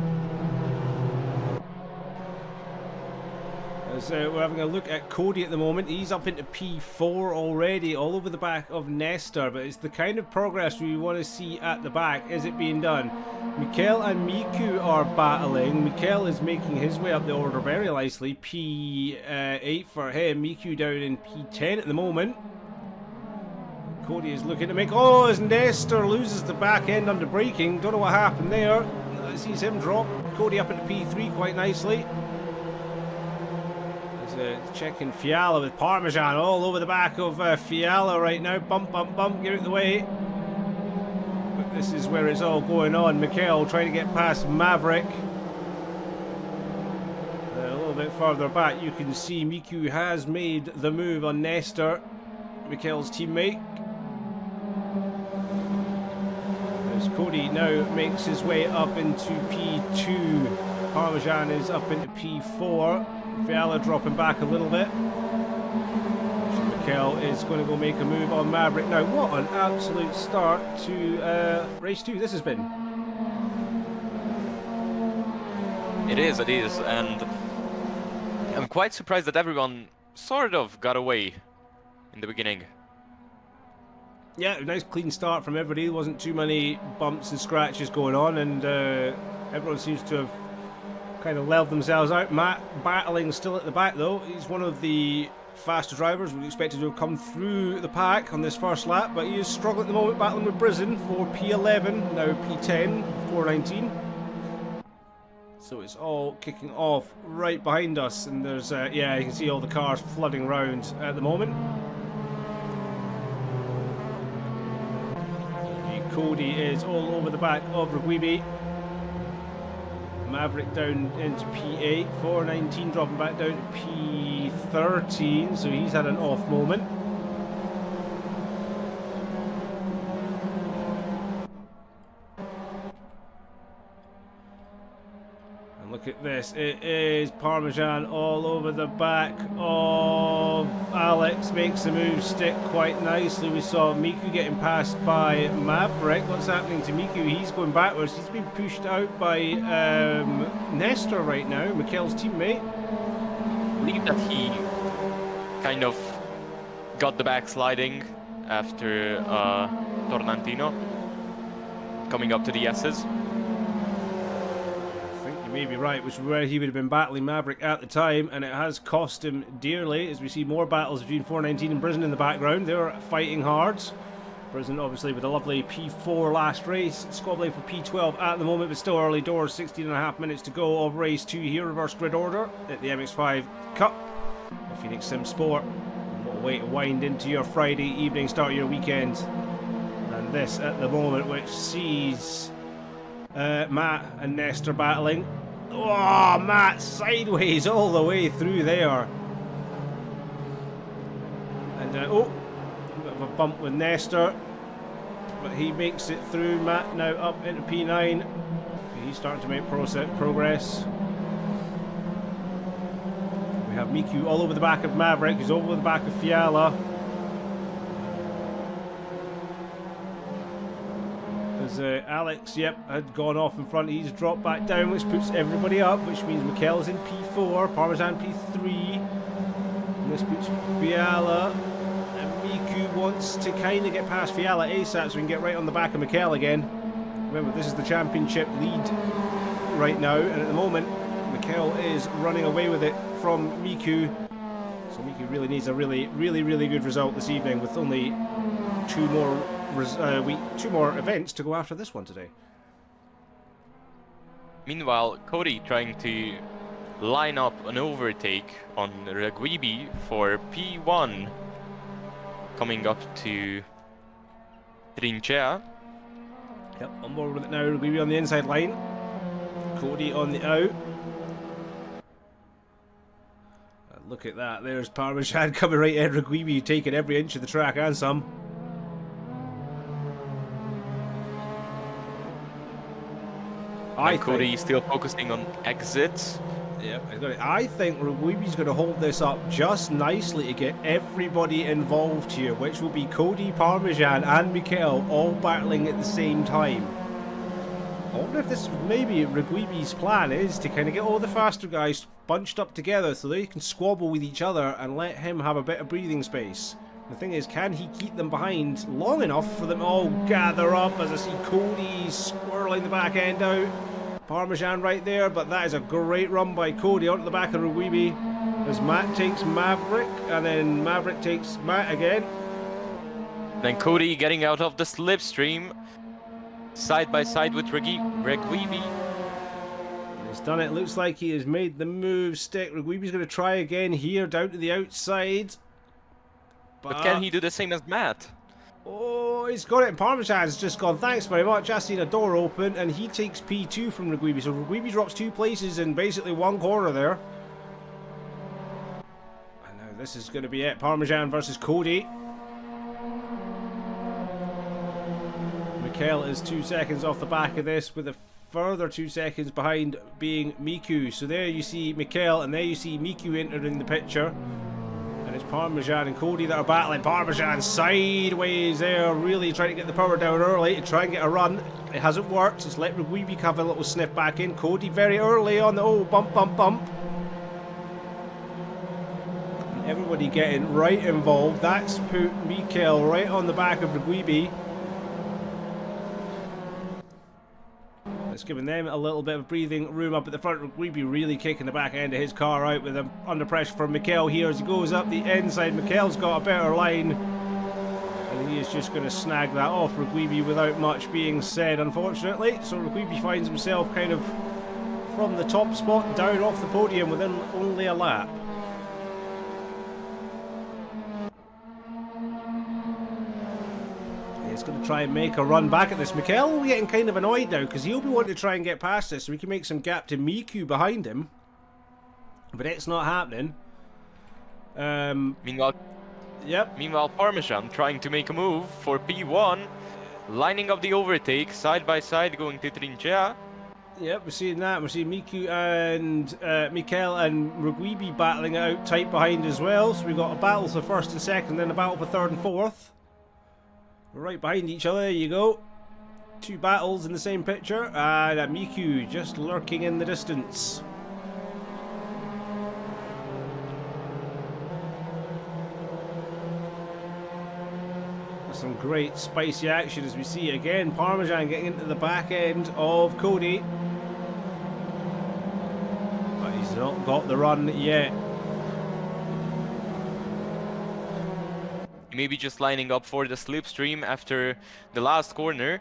So we're having a look at Cody at the moment. He's up into P4 already, all over the back of Nestor. But it's the kind of progress we want to see at the back. Is it being done? Mikel and Miku are battling. Mikel is making his way up the order very nicely. P8 for him. Miku down in P10 at the moment. Cody is looking to make... Oh, as Nestor loses the back end under braking. Don't know what happened there. Sees him drop. Cody up into P3 quite nicely. Checking Fiala with Parmesan all over the back of Fiala right now. Bump, bump, bump, get out of the way. But this is where it's all going on. Mikel trying to get past Maverick. A little bit further back, you can see Miku has made the move on Nestor, Mikel's teammate. As Cody now makes his way up into P2. Parmesan is up into P4. Fiala dropping back a little bit. Mikel is going to go make a move on Maverick. Now, what an absolute start to race 2 this has been. It is, and I'm quite surprised that everyone sort of got away in the beginning. Yeah, a nice clean start from everybody. There wasn't too many bumps and scratches going on, and everyone seems to have kind of leveled themselves out. Matt battling still at the back though. He's one of the faster drivers. We expected to have come through the pack on this first lap, but he is struggling at the moment, battling with Brizin for P11, now P10, 419. So it's all kicking off right behind us, and there's, yeah, you can see all the cars flooding around at the moment. Cody is all over the back of Riguibi. Maverick down into P8, 419 dropping back down to P13, so he's had an off moment. And look at this, it is Parmesan all over the back of Alex, makes the move stick quite nicely. We saw Miku getting passed by Maverick. What's happening to Miku? He's going backwards. He's been pushed out by Nestor right now, Mikel's teammate. I believe that he kind of got the backsliding after Tornantino coming up to the S's. May be right, which is where he would have been battling Maverick at the time, and it has cost him dearly as we see more battles between 419 and Brizin in the background. They're fighting hard. Brizin obviously with a lovely P4 last race, squabbling for P12 at the moment, but still early doors. 16.5 minutes to go of race 2 here, reverse grid order at the MX5-CUP, the Phoenix Sim Sport. What a way to wind into your Friday evening, start your weekend. And this at the moment, which sees Matt and Nestor battling. Oh, Matt sideways all the way through there. And oh, a bit of a bump with Nestor, but he makes it through. Matt now up into P9. He's starting to make progress. We have Miku all over the back of Maverick, who's over the back of Fiala. As Alex, had gone off in front, he's dropped back down, which puts everybody up, which means Mikel's in P4, Parmesan P3. And this puts Fiala, and Miku wants to kind of get past Fiala ASAP so we can get right on the back of Mikel again. Remember, this is the championship lead right now, and at the moment, Mikel is running away with it from Miku. So Miku really needs a really good result this evening with only two more events to go after this one today. Meanwhile, Cody trying to line up an overtake on GOVEE for P1, coming up to Trinchea. Yep, on board with it now. GOVEE on the inside line, Cody on the out. And look at that, there's Parmesan coming right in. GOVEE taking every inch of the track and some. Cody still focusing on exits. Yeah, I think GOVEE's going to hold this up just nicely to get everybody involved here, which will be Cody, Parmesan and Mikel all battling at the same time. I wonder if this maybe GOVEE's plan is to kind of get all the faster guys bunched up together so they can squabble with each other and let him have a bit of breathing space. The thing is, can he keep them behind long enough for them to all gather up? As I see Cody squirreling the back end out. Parmesan right there, but that is a great run by Cody onto the back of GOVEE. As Matt takes Maverick, and then Maverick takes Matt again. Then Cody getting out of the slipstream, side by side with GOVEE. He's done it. Looks like he has made the move stick. GOVEE's going to try again here, down to the outside. But can he do the same as Matt? Oh, he's got it, and Parmesan's just gone, thanks very much. I've seen a door open, and he takes P2 from GOVEE. So GOVEE drops 2 places in basically one corner there. And now this is going to be it. Parmesan versus Cody. Mikel is 2 seconds off the back of this, with a further 2 seconds behind being Miku. So there you see Mikel, and there you see Miku entering the picture. And it's Parmesan and Cody that are battling. Parmesan sideways there, really trying to get the power down early to try and get a run. It hasn't worked, so it's let GOVEE have a little sniff back in. Cody very early on the bump. And everybody getting right involved. That's put Mikel right on the back of GOVEE. It's giving them a little bit of breathing room up at the front. GOVEE really kicking the back end of his car out with him under pressure from Mikel here as he goes up the inside. Mikel's got a better line, and he is just going to snag that off GOVEE without much being said, unfortunately. So GOVEE finds himself kind of from the top spot down off the podium within only a lap. He's going to try and make a run back at this. Mikel will be getting kind of annoyed now because he'll be wanting to try and get past this so we can make some gap to Miku behind him. But it's not happening. Meanwhile, Parmesan trying to make a move for P1, lining up the overtake side by side going to Trinchea. Yep, we're seeing that. We're seeing Miku and Mikel and GOVEE battling it out tight behind as well. So we've got a battle for first and second, then a battle for third and fourth. We're right behind each other, there you go. 2 battles in the same picture, and Miku just lurking in the distance. Some great spicy action as we see again Parmesan getting into the back end of Cody. But he's not got the run yet. Maybe just lining up for the slipstream after the last corner.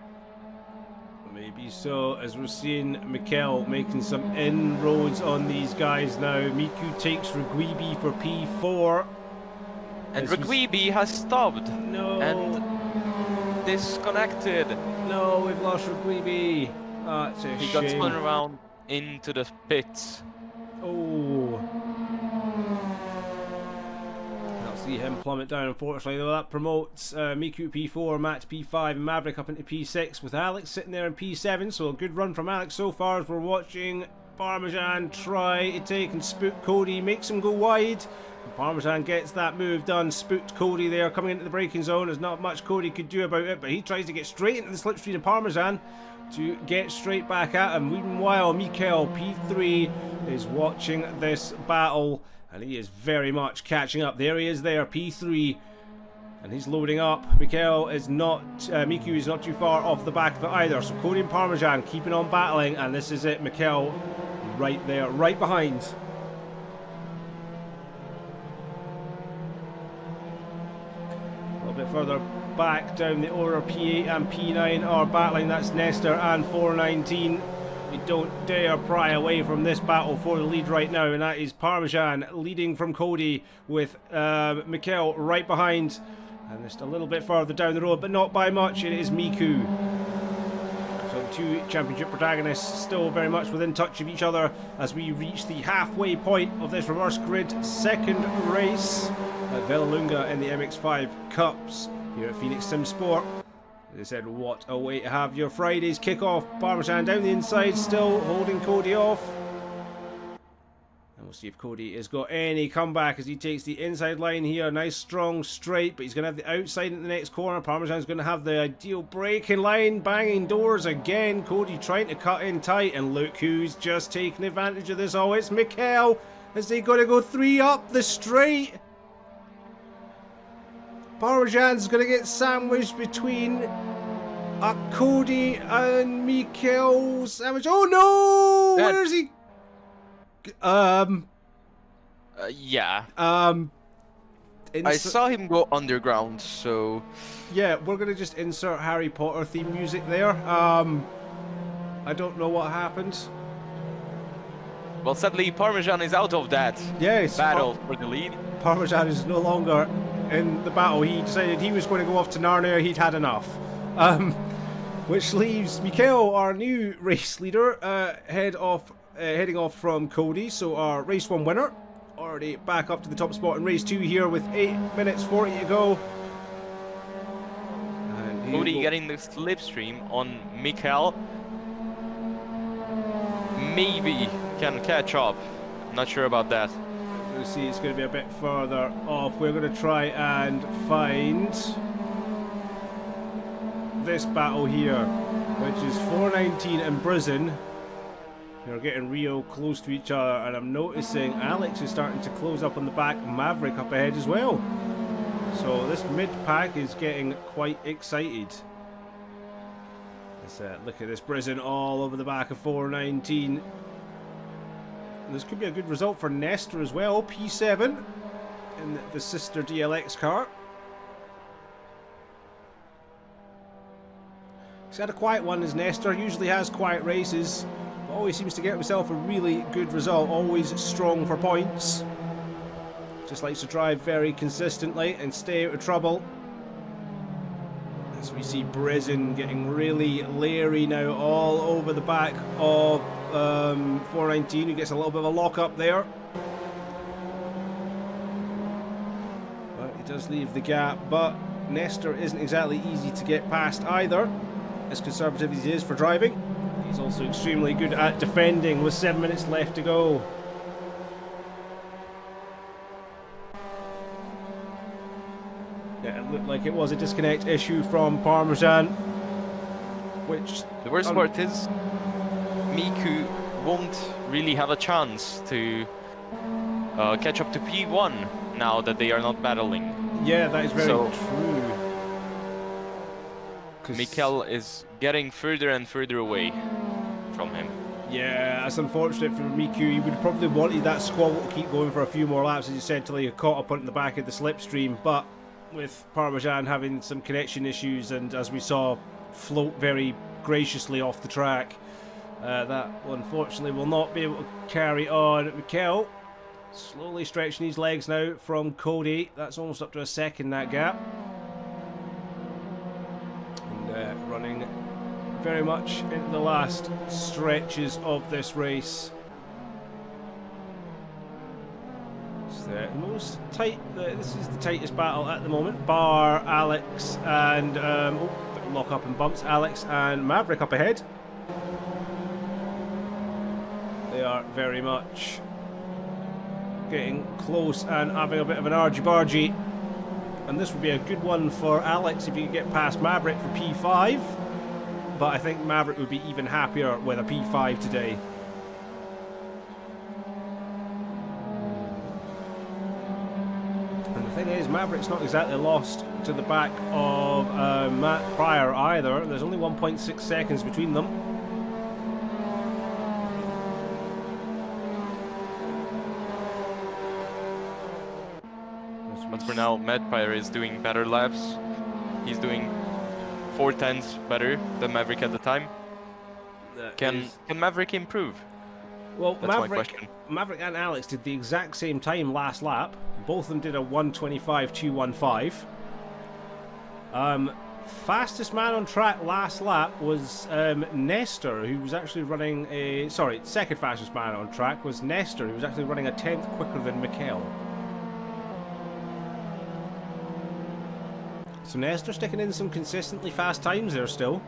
Maybe so, as we're seeing Mikel making some inroads on these guys now. Miku takes GOVEE for P4. And GOVEE has stopped. No. And disconnected. No, we've lost GOVEE. That's a shame. He got spun around into the pits. Oh. See him plummet down, unfortunately, though. That promotes Miku P4, Matt P5, and Maverick up into P6, with Alex sitting there in P7. So a good run from Alex so far as we're watching Parmesan try to take and spook Cody, makes him go wide. Parmesan gets that move done, spooked Cody there, coming into the braking zone. There's not much Cody could do about it, but he tries to get straight into the slipstream of Parmesan to get straight back at him. Meanwhile, Mikel P3 is watching this battle, and he is very much catching up. There he is there, P3, and he's loading up. Mikel is not, Miku is not too far off the back of it either, so Cody and Parmesan keeping on battling, and this is it, Mikel right there, right behind. A little bit further back down the order, P8 and P9 are battling. That's Nestor and 419. We don't dare pry away from this battle for the lead right now, and that is Parmesan leading from Cody with Mikel right behind, and just a little bit further down the road, but not by much. It is Miku. So two championship protagonists still very much within touch of each other as we reach the halfway point of this reverse grid second race at Vallelunga in the MX5-CUPs here at Phoenix Sim Sport. As I said, what a way to have your Friday's kickoff. Parmesan down the inside, still holding Cody off. And we'll see if Cody has got any comeback as he takes the inside line here. Nice strong straight, but he's going to have the outside in the next corner. Parmesan's going to have the ideal braking line, banging doors again. Cody trying to cut in tight, and look who's just taking advantage of this. Oh, it's Mikel as they got to go 3 up the straight. Parmesan's going to get sandwiched between Cody and Mikel sandwich. Oh no! Where's he? Yeah. I saw him go underground, so... Yeah, we're going to just insert Harry Potter theme music there. I don't know what happened. Well, sadly, Parmesan is out of that battle for the lead. Parmesan is no longer in the battle. He decided he was going to go off to Narnia. He'd had enough. Which leaves Mikel, our new race leader, heading off from Cody. So our race 1 winner, already back up to the top spot in race 2 here with 8 minutes 40 to go. And Cody getting the slipstream on Mikel. Maybe can catch up. Not sure about that. We'll see, it's going to be a bit further off. We're going to try and find this battle here, which is 419 and Brizzen. They're getting real close to each other, and I'm noticing Alex is starting to close up on the back, Maverick up ahead as well. So this mid-pack is getting quite excited. Let's look at this Brizzen all over the back of 419. This could be a good result for Nestor as well. P7 in the sister DLX car. He's had a quiet one as Nestor. Usually has quiet races, but always seems to get himself a really good result. Always strong for points. Just likes to drive very consistently and stay out of trouble. As we see Brizzen getting really leery now all over the back of 419, who gets a little bit of a lock up there. But he does leave the gap, but Nestor isn't exactly easy to get past either, as conservative as he is for driving. He's also extremely good at defending with 7 minutes left to go. Yeah, it looked like it was a disconnect issue from Parmesan, which... The worst part is Miku won't really have a chance to catch up to P1 now that they are not battling. Yeah, that is very true. Mikel is getting further and further away from him. Yeah, that's unfortunate for Miku. He would probably wanted that squabble to keep going for a few more laps, as you said, till he got caught up on the back of the slipstream, but with Parmesan having some connection issues and, as we saw, float very graciously off the track, that unfortunately will not be able to carry on. Mikel slowly stretching his legs now from Cody. That's almost up to a second, that gap. And running very much into the last stretches of this race. It's the most tight. This is the tightest battle at the moment, bar Alex and lock up and bumps. Alex and Maverick up ahead. They They are very much getting close and having a bit of an argy-bargy. And this would be a good one for Alex if he could get past Maverick for P5. But I think Maverick would be even happier with a P5 today. And the thing is, Maverick's not exactly lost to the back of Matt Pryor either. There's only 1.6 seconds between them. But for now, Matt Pryor is doing better laps. He's doing 4/10 better than Maverick at the time. Can Maverick improve? Well, That's my question. Maverick and Alex did the exact same time last lap. Both of them did a 1:25.215. Fastest man on track last lap was Nestor, who was actually running a... Sorry, second fastest man on track was Nestor, who was actually running a 10th quicker than Mikel. So Nestor sticking in some consistently fast times there still.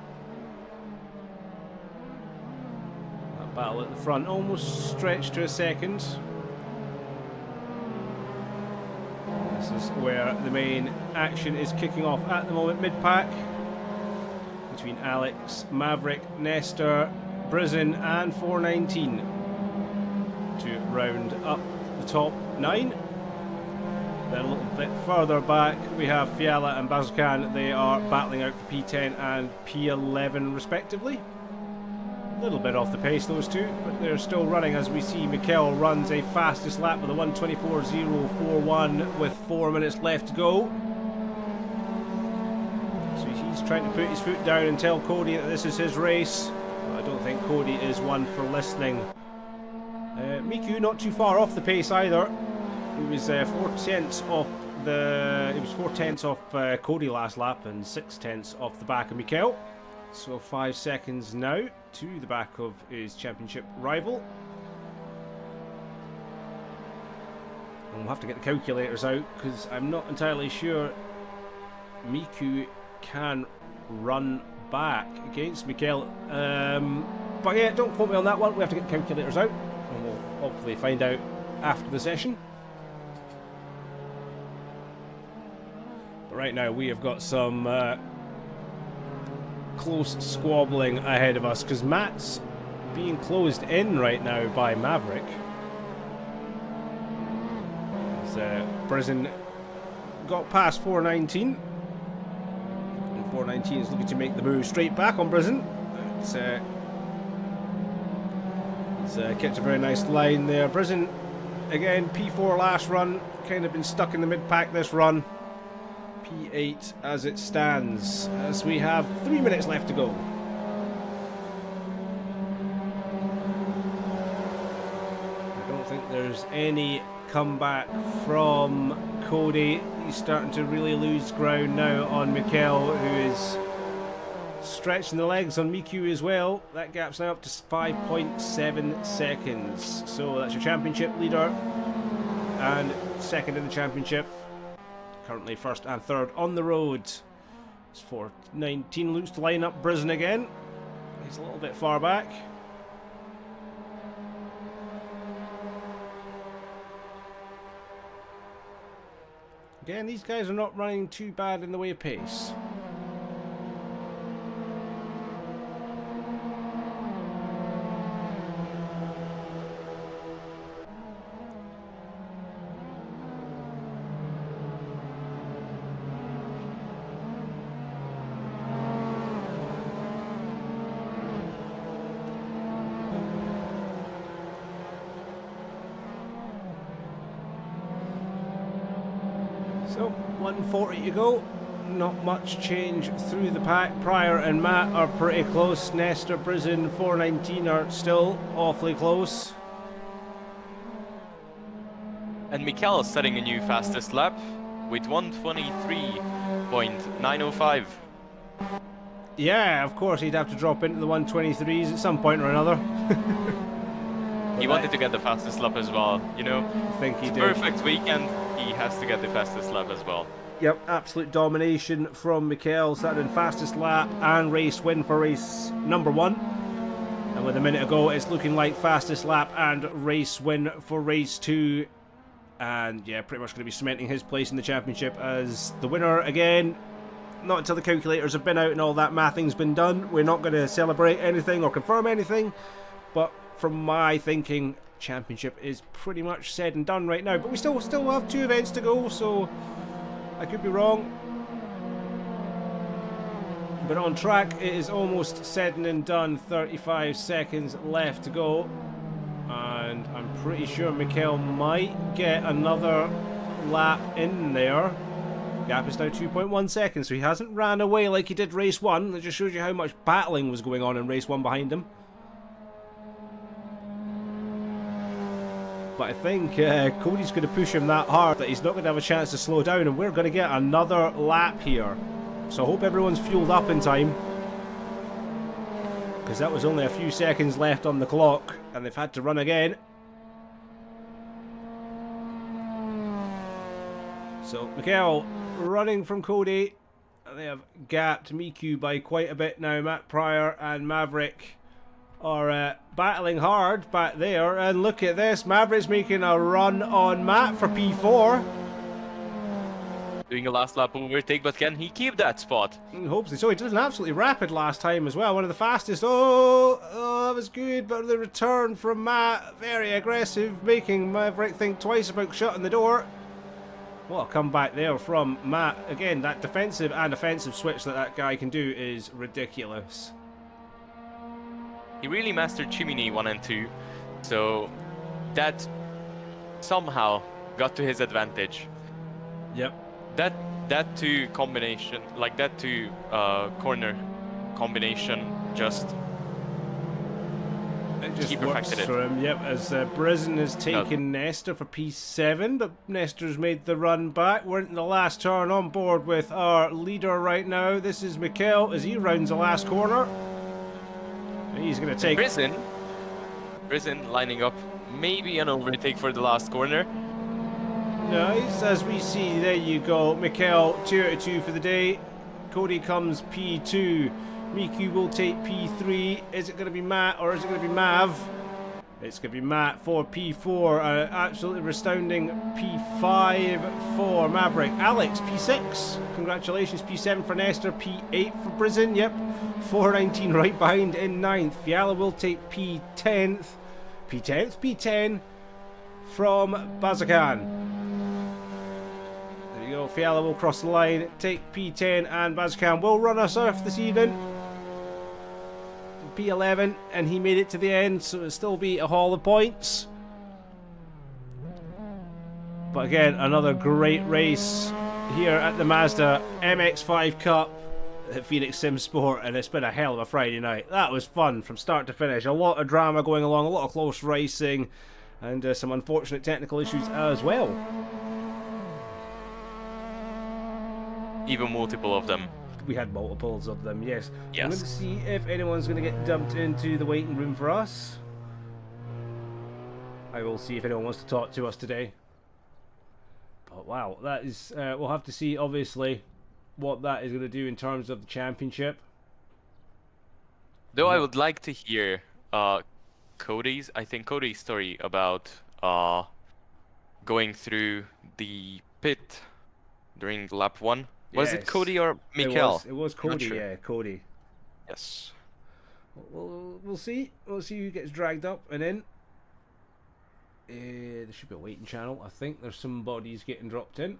That battle at the front almost stretched to a second. This is where the main action is kicking off at the moment, mid-pack. Between Alex, Maverick, Nestor, Brizin and 419 to round up the top 9. Then a little bit further back we have Fiala and Bazarkan. They are battling out for P10 and P11 respectively. A little bit off the pace those two, but they're still running as we see Mikel runs a fastest lap with a 1:24.041 with 4 minutes left to go. So he's trying to put his foot down and tell Cody that this is his race. I don't think Cody is one for listening. Miku not too far off the pace either. He was 4/10 off the. It was 4/10 off Cody last lap and 6/10 off the back of Mikel. So 5 seconds now to the back of his championship rival. And we'll have to get the calculators out because I'm not entirely sure Miku can run back against Mikel. But yeah, don't quote me on that one. We have to get the calculators out and we'll hopefully find out after the session. But right now we have got some close squabbling ahead of us because Matt's being closed in right now by Maverick. Brizin got past 419 and 419 is looking to make the move straight back on Brizin. It's kept a very nice line there. Brizin again, P4 last run, kind of been stuck in the mid-pack this run. P8 as it stands, as we have 3 minutes left to go. I don't think there's any comeback from Cody. He's starting to really lose ground now on Mikel, who is stretching the legs on Miku as well. That gap's now up to 5.7 seconds. So that's your championship leader and second in the championship. Currently first and third on the road. It's 419 looks to line up Brizin again. He's a little bit far back. Again, these guys are not running too bad in the way of pace. So, 140 to go. Not much change through the pack. Pryor and Matt are pretty close. Nestor, Brizin, 419 are still awfully close. And Mikel is setting a new fastest lap with 1:23.905. Yeah, of course he'd have to drop into the 123s at some point or another. He wanted to get the fastest lap as well, you know. I think he did. Perfect weekend, he has to get the fastest lap as well. Yep, absolute domination from Mikel, started in fastest lap and race win for race number 1. And with a minute ago. It's looking like fastest lap and race win for race 2. And yeah, pretty much going to be cementing his place in the championship as the winner again. Not until the calculators have been out and all that mathing's been done. We're not going to celebrate anything or confirm anything. But from my thinking, championship is pretty much said and done right now. But we still have 2 events to go, so I could be wrong. But on track, it is almost said and done. 35 seconds left to go. And I'm pretty sure Mikel might get another lap in there. Gap is now 2.1 seconds, so he hasn't ran away like he did race 1. That just shows you how much battling was going on in race 1 behind him. But I think Cody's going to push him that hard that he's not going to have a chance to slow down, and we're going to get another lap here. So I hope everyone's fueled up in time, because that was only a few seconds left on the clock, and they've had to run again. So Mikel running from Cody. They have gapped Miku by quite a bit now. Matt Pryor and Maverick are battling hard back there, and look at this, Maverick's making a run on Matt for P4. Doing a last lap overtake, but can he keep that spot? Hopefully so. He did an absolutely rapid last time as well. One of the fastest. Oh, that was good. But the return from Matt, very aggressive, making Maverick think twice about shutting the door. What a comeback there from Matt. Again, that defensive and offensive switch that guy can do is ridiculous. He really mastered Chimney 1 and 2, so that somehow got to his advantage. Yep. That two combination, like that two corner combination, just he perfected it. For him. Yep, as Brisen has taken Nestor for P7, but Nestor's made the run back. We're in the last turn, on board with our leader right now. This is Mikel as he rounds the last corner. He's going to take Brisen lining up, maybe an overtake for the last corner. Nice, as we see, there you go. Mikel 2 out of 2 for the day. Cody comes P2. Miku will take P3. Is it going to be Matt or is it going to be Mav? It's going to be Matt for P4. Absolutely astounding P5 for Maverick. Alex, P6. Congratulations, P7 for Nestor. P8 for Brisen. Yep. 419 right behind in 9th. Fiala will take P10th. P10 from Bazakan. There you go. Fiala will cross the line, take P10, and Bazakan will run us off this evening. P11, and he made it to the end, so it'll still be a haul of points. But again, another great race here at the Mazda MX5-CUP at Phoenix Sim Sport, and it's been a hell of a Friday night. That was fun from start to finish. A lot of drama going along, a lot of close racing, and some unfortunate technical issues as well. Even multiple of them. We had multiples of them, yes. Yes. I'm going to see if anyone's going to get dumped into the waiting room for us. I will see if anyone wants to talk to us today. But wow, that is... we'll have to see, obviously, what that is going to do in terms of the championship. Though I would like to hear Cody's story about going through the pit during lap 1. Was it Cody or Mikel? It was Cody, sure. Yeah, Cody. Yes. We'll see. We'll see who gets dragged up and in. There should be a waiting channel. I think there's some bodies getting dropped in.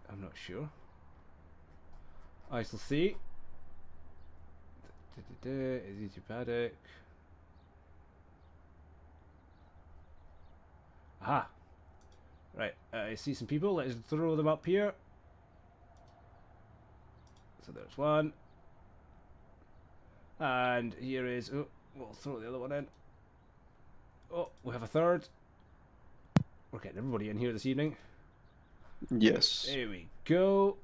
I'm not sure. I shall see. Is it paddock? Aha. Right, I see some people. Let's throw them up here. So there's one. And here is... Oh, we'll throw the other one in. Oh, we have a third. We're getting everybody in here this evening. Yes. There we go.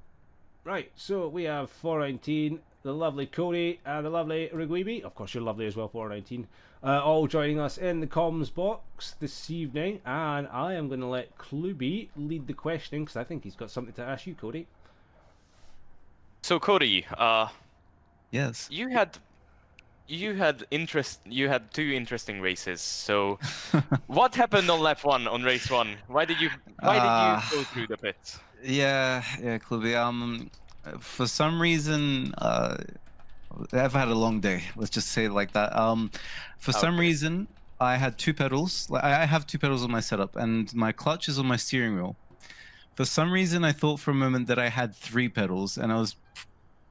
Right, so we have 419, the lovely Cody, and the lovely Rigweeby. Of course, you're lovely as well, 419. All joining us in the comms box this evening. And I am going to let Kluby lead the questioning, because I think he's got something to ask you, Cody. So Cody, yes, you had you had two interesting races. So what happened on lap 1 on race 1? Why did you go through the pits? Yeah, Cluby. For some reason, I've had a long day. Let's just say it like that. For some Okay. reason, I had two pedals. I have two pedals on my setup, and my clutch is on my steering wheel. For some reason, I thought for a moment that I had three pedals, and I was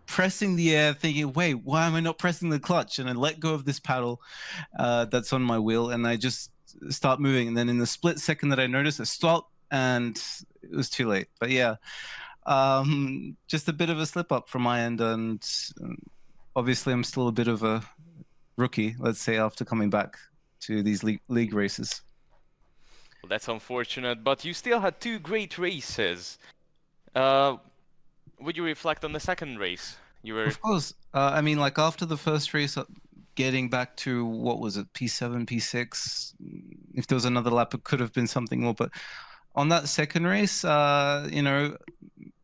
pressing the air, thinking, "Wait, why am I not pressing the clutch?" And I let go of this paddle that's on my wheel, and I just start moving. And then in the split second that I noticed, I stopped, and it was too late. But yeah, just a bit of a slip up from my end, and obviously I'm still a bit of a rookie, let's say, after coming back to these league races. Well, that's unfortunate, but you still had two great races. Would you reflect on the second race? You were... Of course. I mean, like after the first race, getting back to, what was it, P7, P6? If there was another lap, it could have been something more. But on that second race, you know,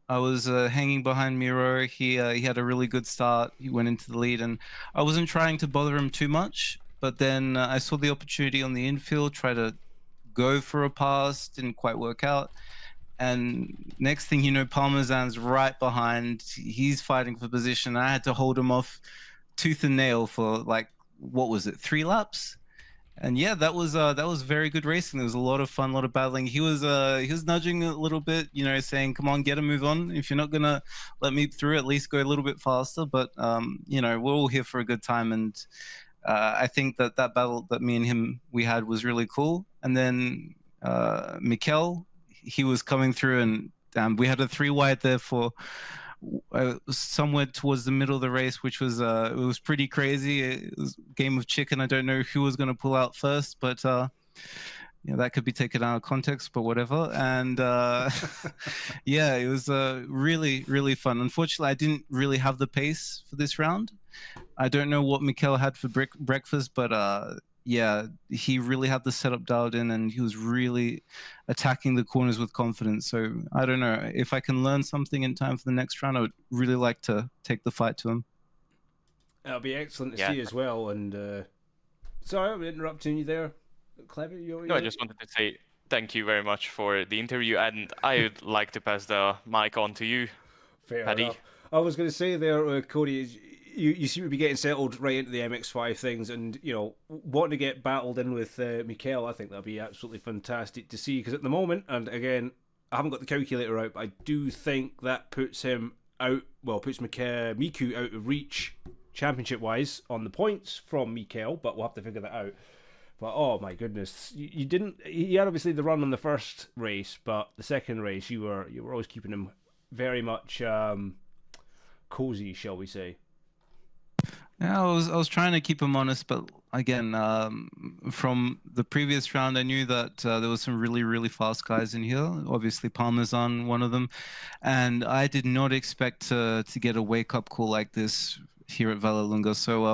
I was hanging behind Miro. He had a really good start. He went into the lead, and I wasn't trying to bother him too much. But then I saw the opportunity on the infield, try to go for a pass, didn't quite work out. And next thing you know, Parmesan's right behind. He's fighting for position. I had to hold him off tooth and nail for like, what was it, 3 laps? And yeah, that was very good racing. There was a lot of fun, a lot of battling. He was nudging a little bit, you know, saying, "Come on, get a move on. If you're not gonna let me through, at least go a little bit faster." But you know, we're all here for a good time, and I think that battle that me and him we had was really cool. And then Mikel, he was coming through, and we had a 3 wide there for somewhere towards the middle of the race, which was it was pretty crazy. It was a game of chicken. I don't know who was going to pull out first, but you know, that could be taken out of context, but whatever. And yeah, it was really fun. Unfortunately, I didn't really have the pace for this round. I don't know what Mikel had for breakfast, but yeah, he really had the setup dialed in, and he was really attacking the corners with confidence. So I don't know if I can learn something in time for the next round. I would really like to take the fight to him. That'll be excellent to see as well. And sorry, I'm interrupting you there. Clever. No, I just wanted to say thank you very much for the interview, and I would like to pass the mic on to you, Fair Paddy. enough. I was going to say there, Cody, you seem to be getting settled right into the MX5 things, and you know, wanting to get battled in with Mikel. I think that'd be absolutely fantastic to see, because at the moment, and again, I haven't got the calculator out, but I do think that puts him out. Well, puts Miku out of reach championship wise on the points from Mikel, but we'll have to figure that out. But oh my goodness, you didn't. He had obviously the run on the first race, but the second race you were always keeping him very much cozy, shall we say? Yeah, I was trying to keep him honest, but again, from the previous round, I knew that there was some really fast guys in here. Obviously, Parmesan, one of them, and I did not expect to get a wake up call like this here at Vallelunga. So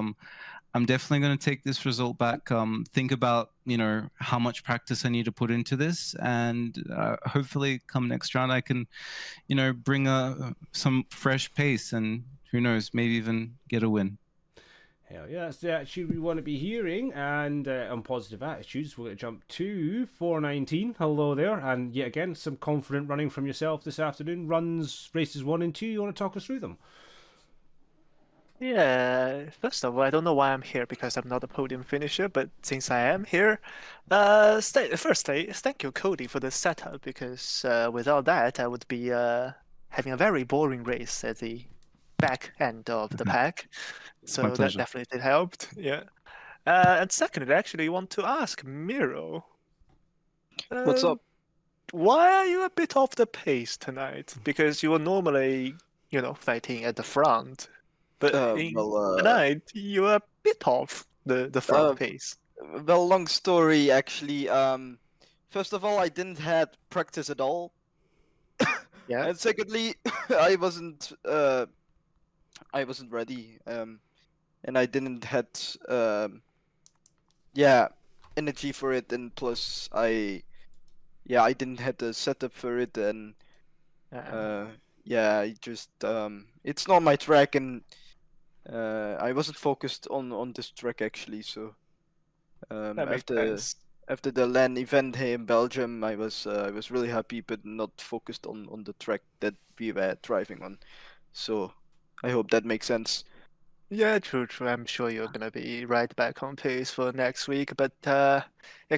I'm definitely going to take this result back. Think about, you know, how much practice I need to put into this, and hopefully, come next round, I can, you know, bring some fresh pace, and who knows, maybe even get a win. Hell yeah, that's the attitude we want to be hearing. And on positive attitudes, we're going to jump to 419. Hello there, and yet again, some confident running from yourself this afternoon. Races 1 and 2. You want to talk us through them? Yeah, first of all, I don't know why I'm here because I'm not a podium finisher, but since I am here, firstly, thank you, Cody, for the setup, because without that, I would be having a very boring race at the back end of the pack. So that definitely helped, yeah. And secondly, I actually want to ask Miro. What's up? Why are you a bit off the pace tonight? Because you are normally, you know, fighting at the front. But tonight, you are a bit off the front pace. Well, long story, actually. First of all, I didn't have practice at all. Yeah. And secondly, I wasn't ready. And I didn't had energy for it, and plus I didn't have the setup for it, and I just it's not my track, and I wasn't focused on this track actually. So That makes after sense. the LAN event here in Belgium, I was really happy, but not focused on the track that we were driving on. So I hope that makes sense. Yeah, true, true. I'm sure you're gonna be right back on pace for next week. But yeah,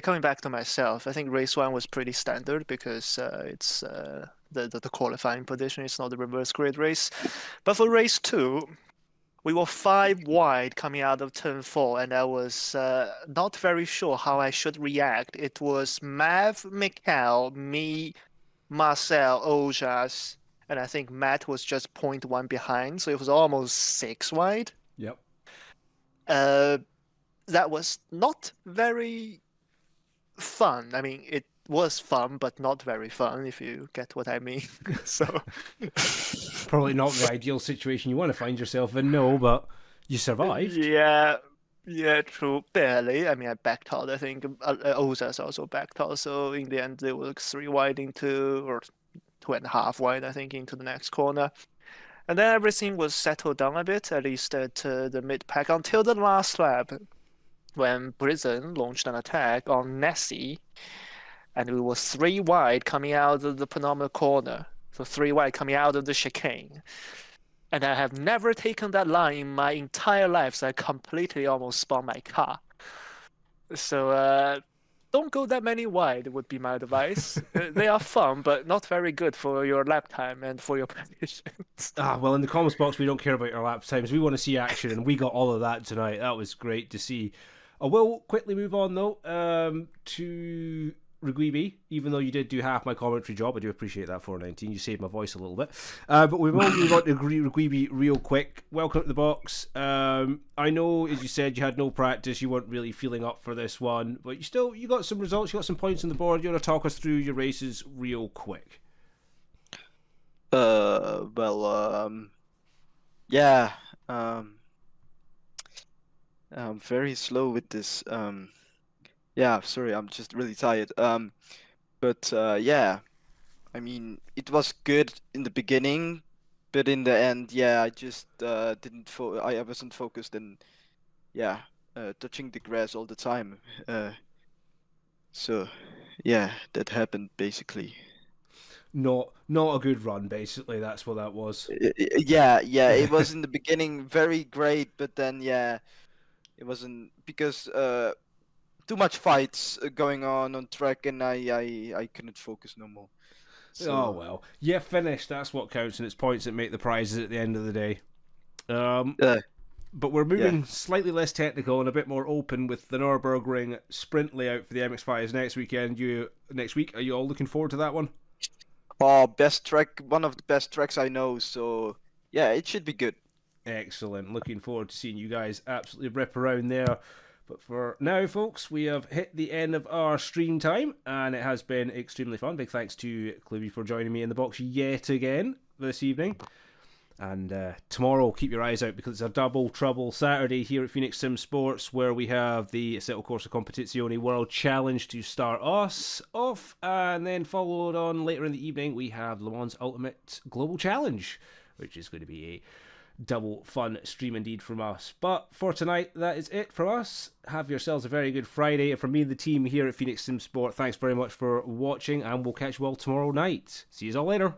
coming back to myself, I think race one was pretty standard because it's the qualifying position. It's not the reverse grid race. But for race two, we were 5 wide coming out of turn four, and I was not very sure how I should react. It was Mav, Mikkel, me, Marcel, Ojas, and I think Matt was just 0.1 behind, so it was almost 6 wide. Yep. That was not very fun. I mean, it was fun, but not very fun, if you get what I mean. So, Probably not the ideal situation you want to find yourself in, no, but you survived. yeah, yeah, true. Barely. I mean, I backed out. I think Ozas also backed out. So in the end, they were 3 wide into, or 2.5 wide, I think, into the next corner. And then everything was settled down a bit, at least at the mid pack, until the last lap, when Prison launched an attack on Nessie, and we were 3 wide coming out of the penultimate corner. So 3 wide coming out of the chicane. And I have never taken that line in my entire life, so I completely almost spun my car. So don't go that many wide would be my advice. They are fun, but not very good for your lap time and for your positions. Well, in the comments box, we don't care about our lap times. We want to see action, and we got all of that tonight. That was great to see. I will quickly move on, though, to GOVEE. Even though you did do half my commentary job, I do appreciate that, 419. You saved my voice a little bit. But we will move on to GOVEE real quick. Welcome to the box. I know, as you said, you had no practice. You weren't really feeling up for this one. But you got some results. You got some points on the board. You want to talk us through your races real quick? Yeah. I'm very slow with this. Yeah, sorry, I'm just really tired. But yeah, I mean, it was good in the beginning, but in the end, yeah, I just didn't I wasn't focused and yeah, touching the grass all the time. So yeah, that happened basically. Not a good run, basically. That's what that was. Yeah, it was in the beginning very great, but then yeah, it wasn't because too much fights going on track, and I couldn't focus no more. So, Oh well, you finished. That's what counts, and it's points that make the prizes at the end of the day. But we're moving slightly less technical and a bit more open with the Nürburgring sprint layout for the MX5s next weekend. Next week, are you all looking forward to that one? Oh, best track, one of the best tracks I know. So yeah, it should be good. Excellent. Looking forward to seeing you guys absolutely rip around there. But for now, folks, we have hit the end of our stream time, and it has been extremely fun. Big thanks to GOVEE for joining me in the box yet again this evening. And tomorrow, keep your eyes out because it's a double trouble Saturday here at Phoenix Sim Sports, where we have the Assetto Corsa Competizione World Challenge to start us off, and then followed on later in the evening, we have Le Mans Ultimate Global Challenge, which is going to be a double fun stream indeed from us. But for tonight, that is it from us. Have yourselves a very good Friday. And from me and the team here at Phoenix Sim Sport, thanks very much for watching, and we'll catch you all tomorrow night. See you all later.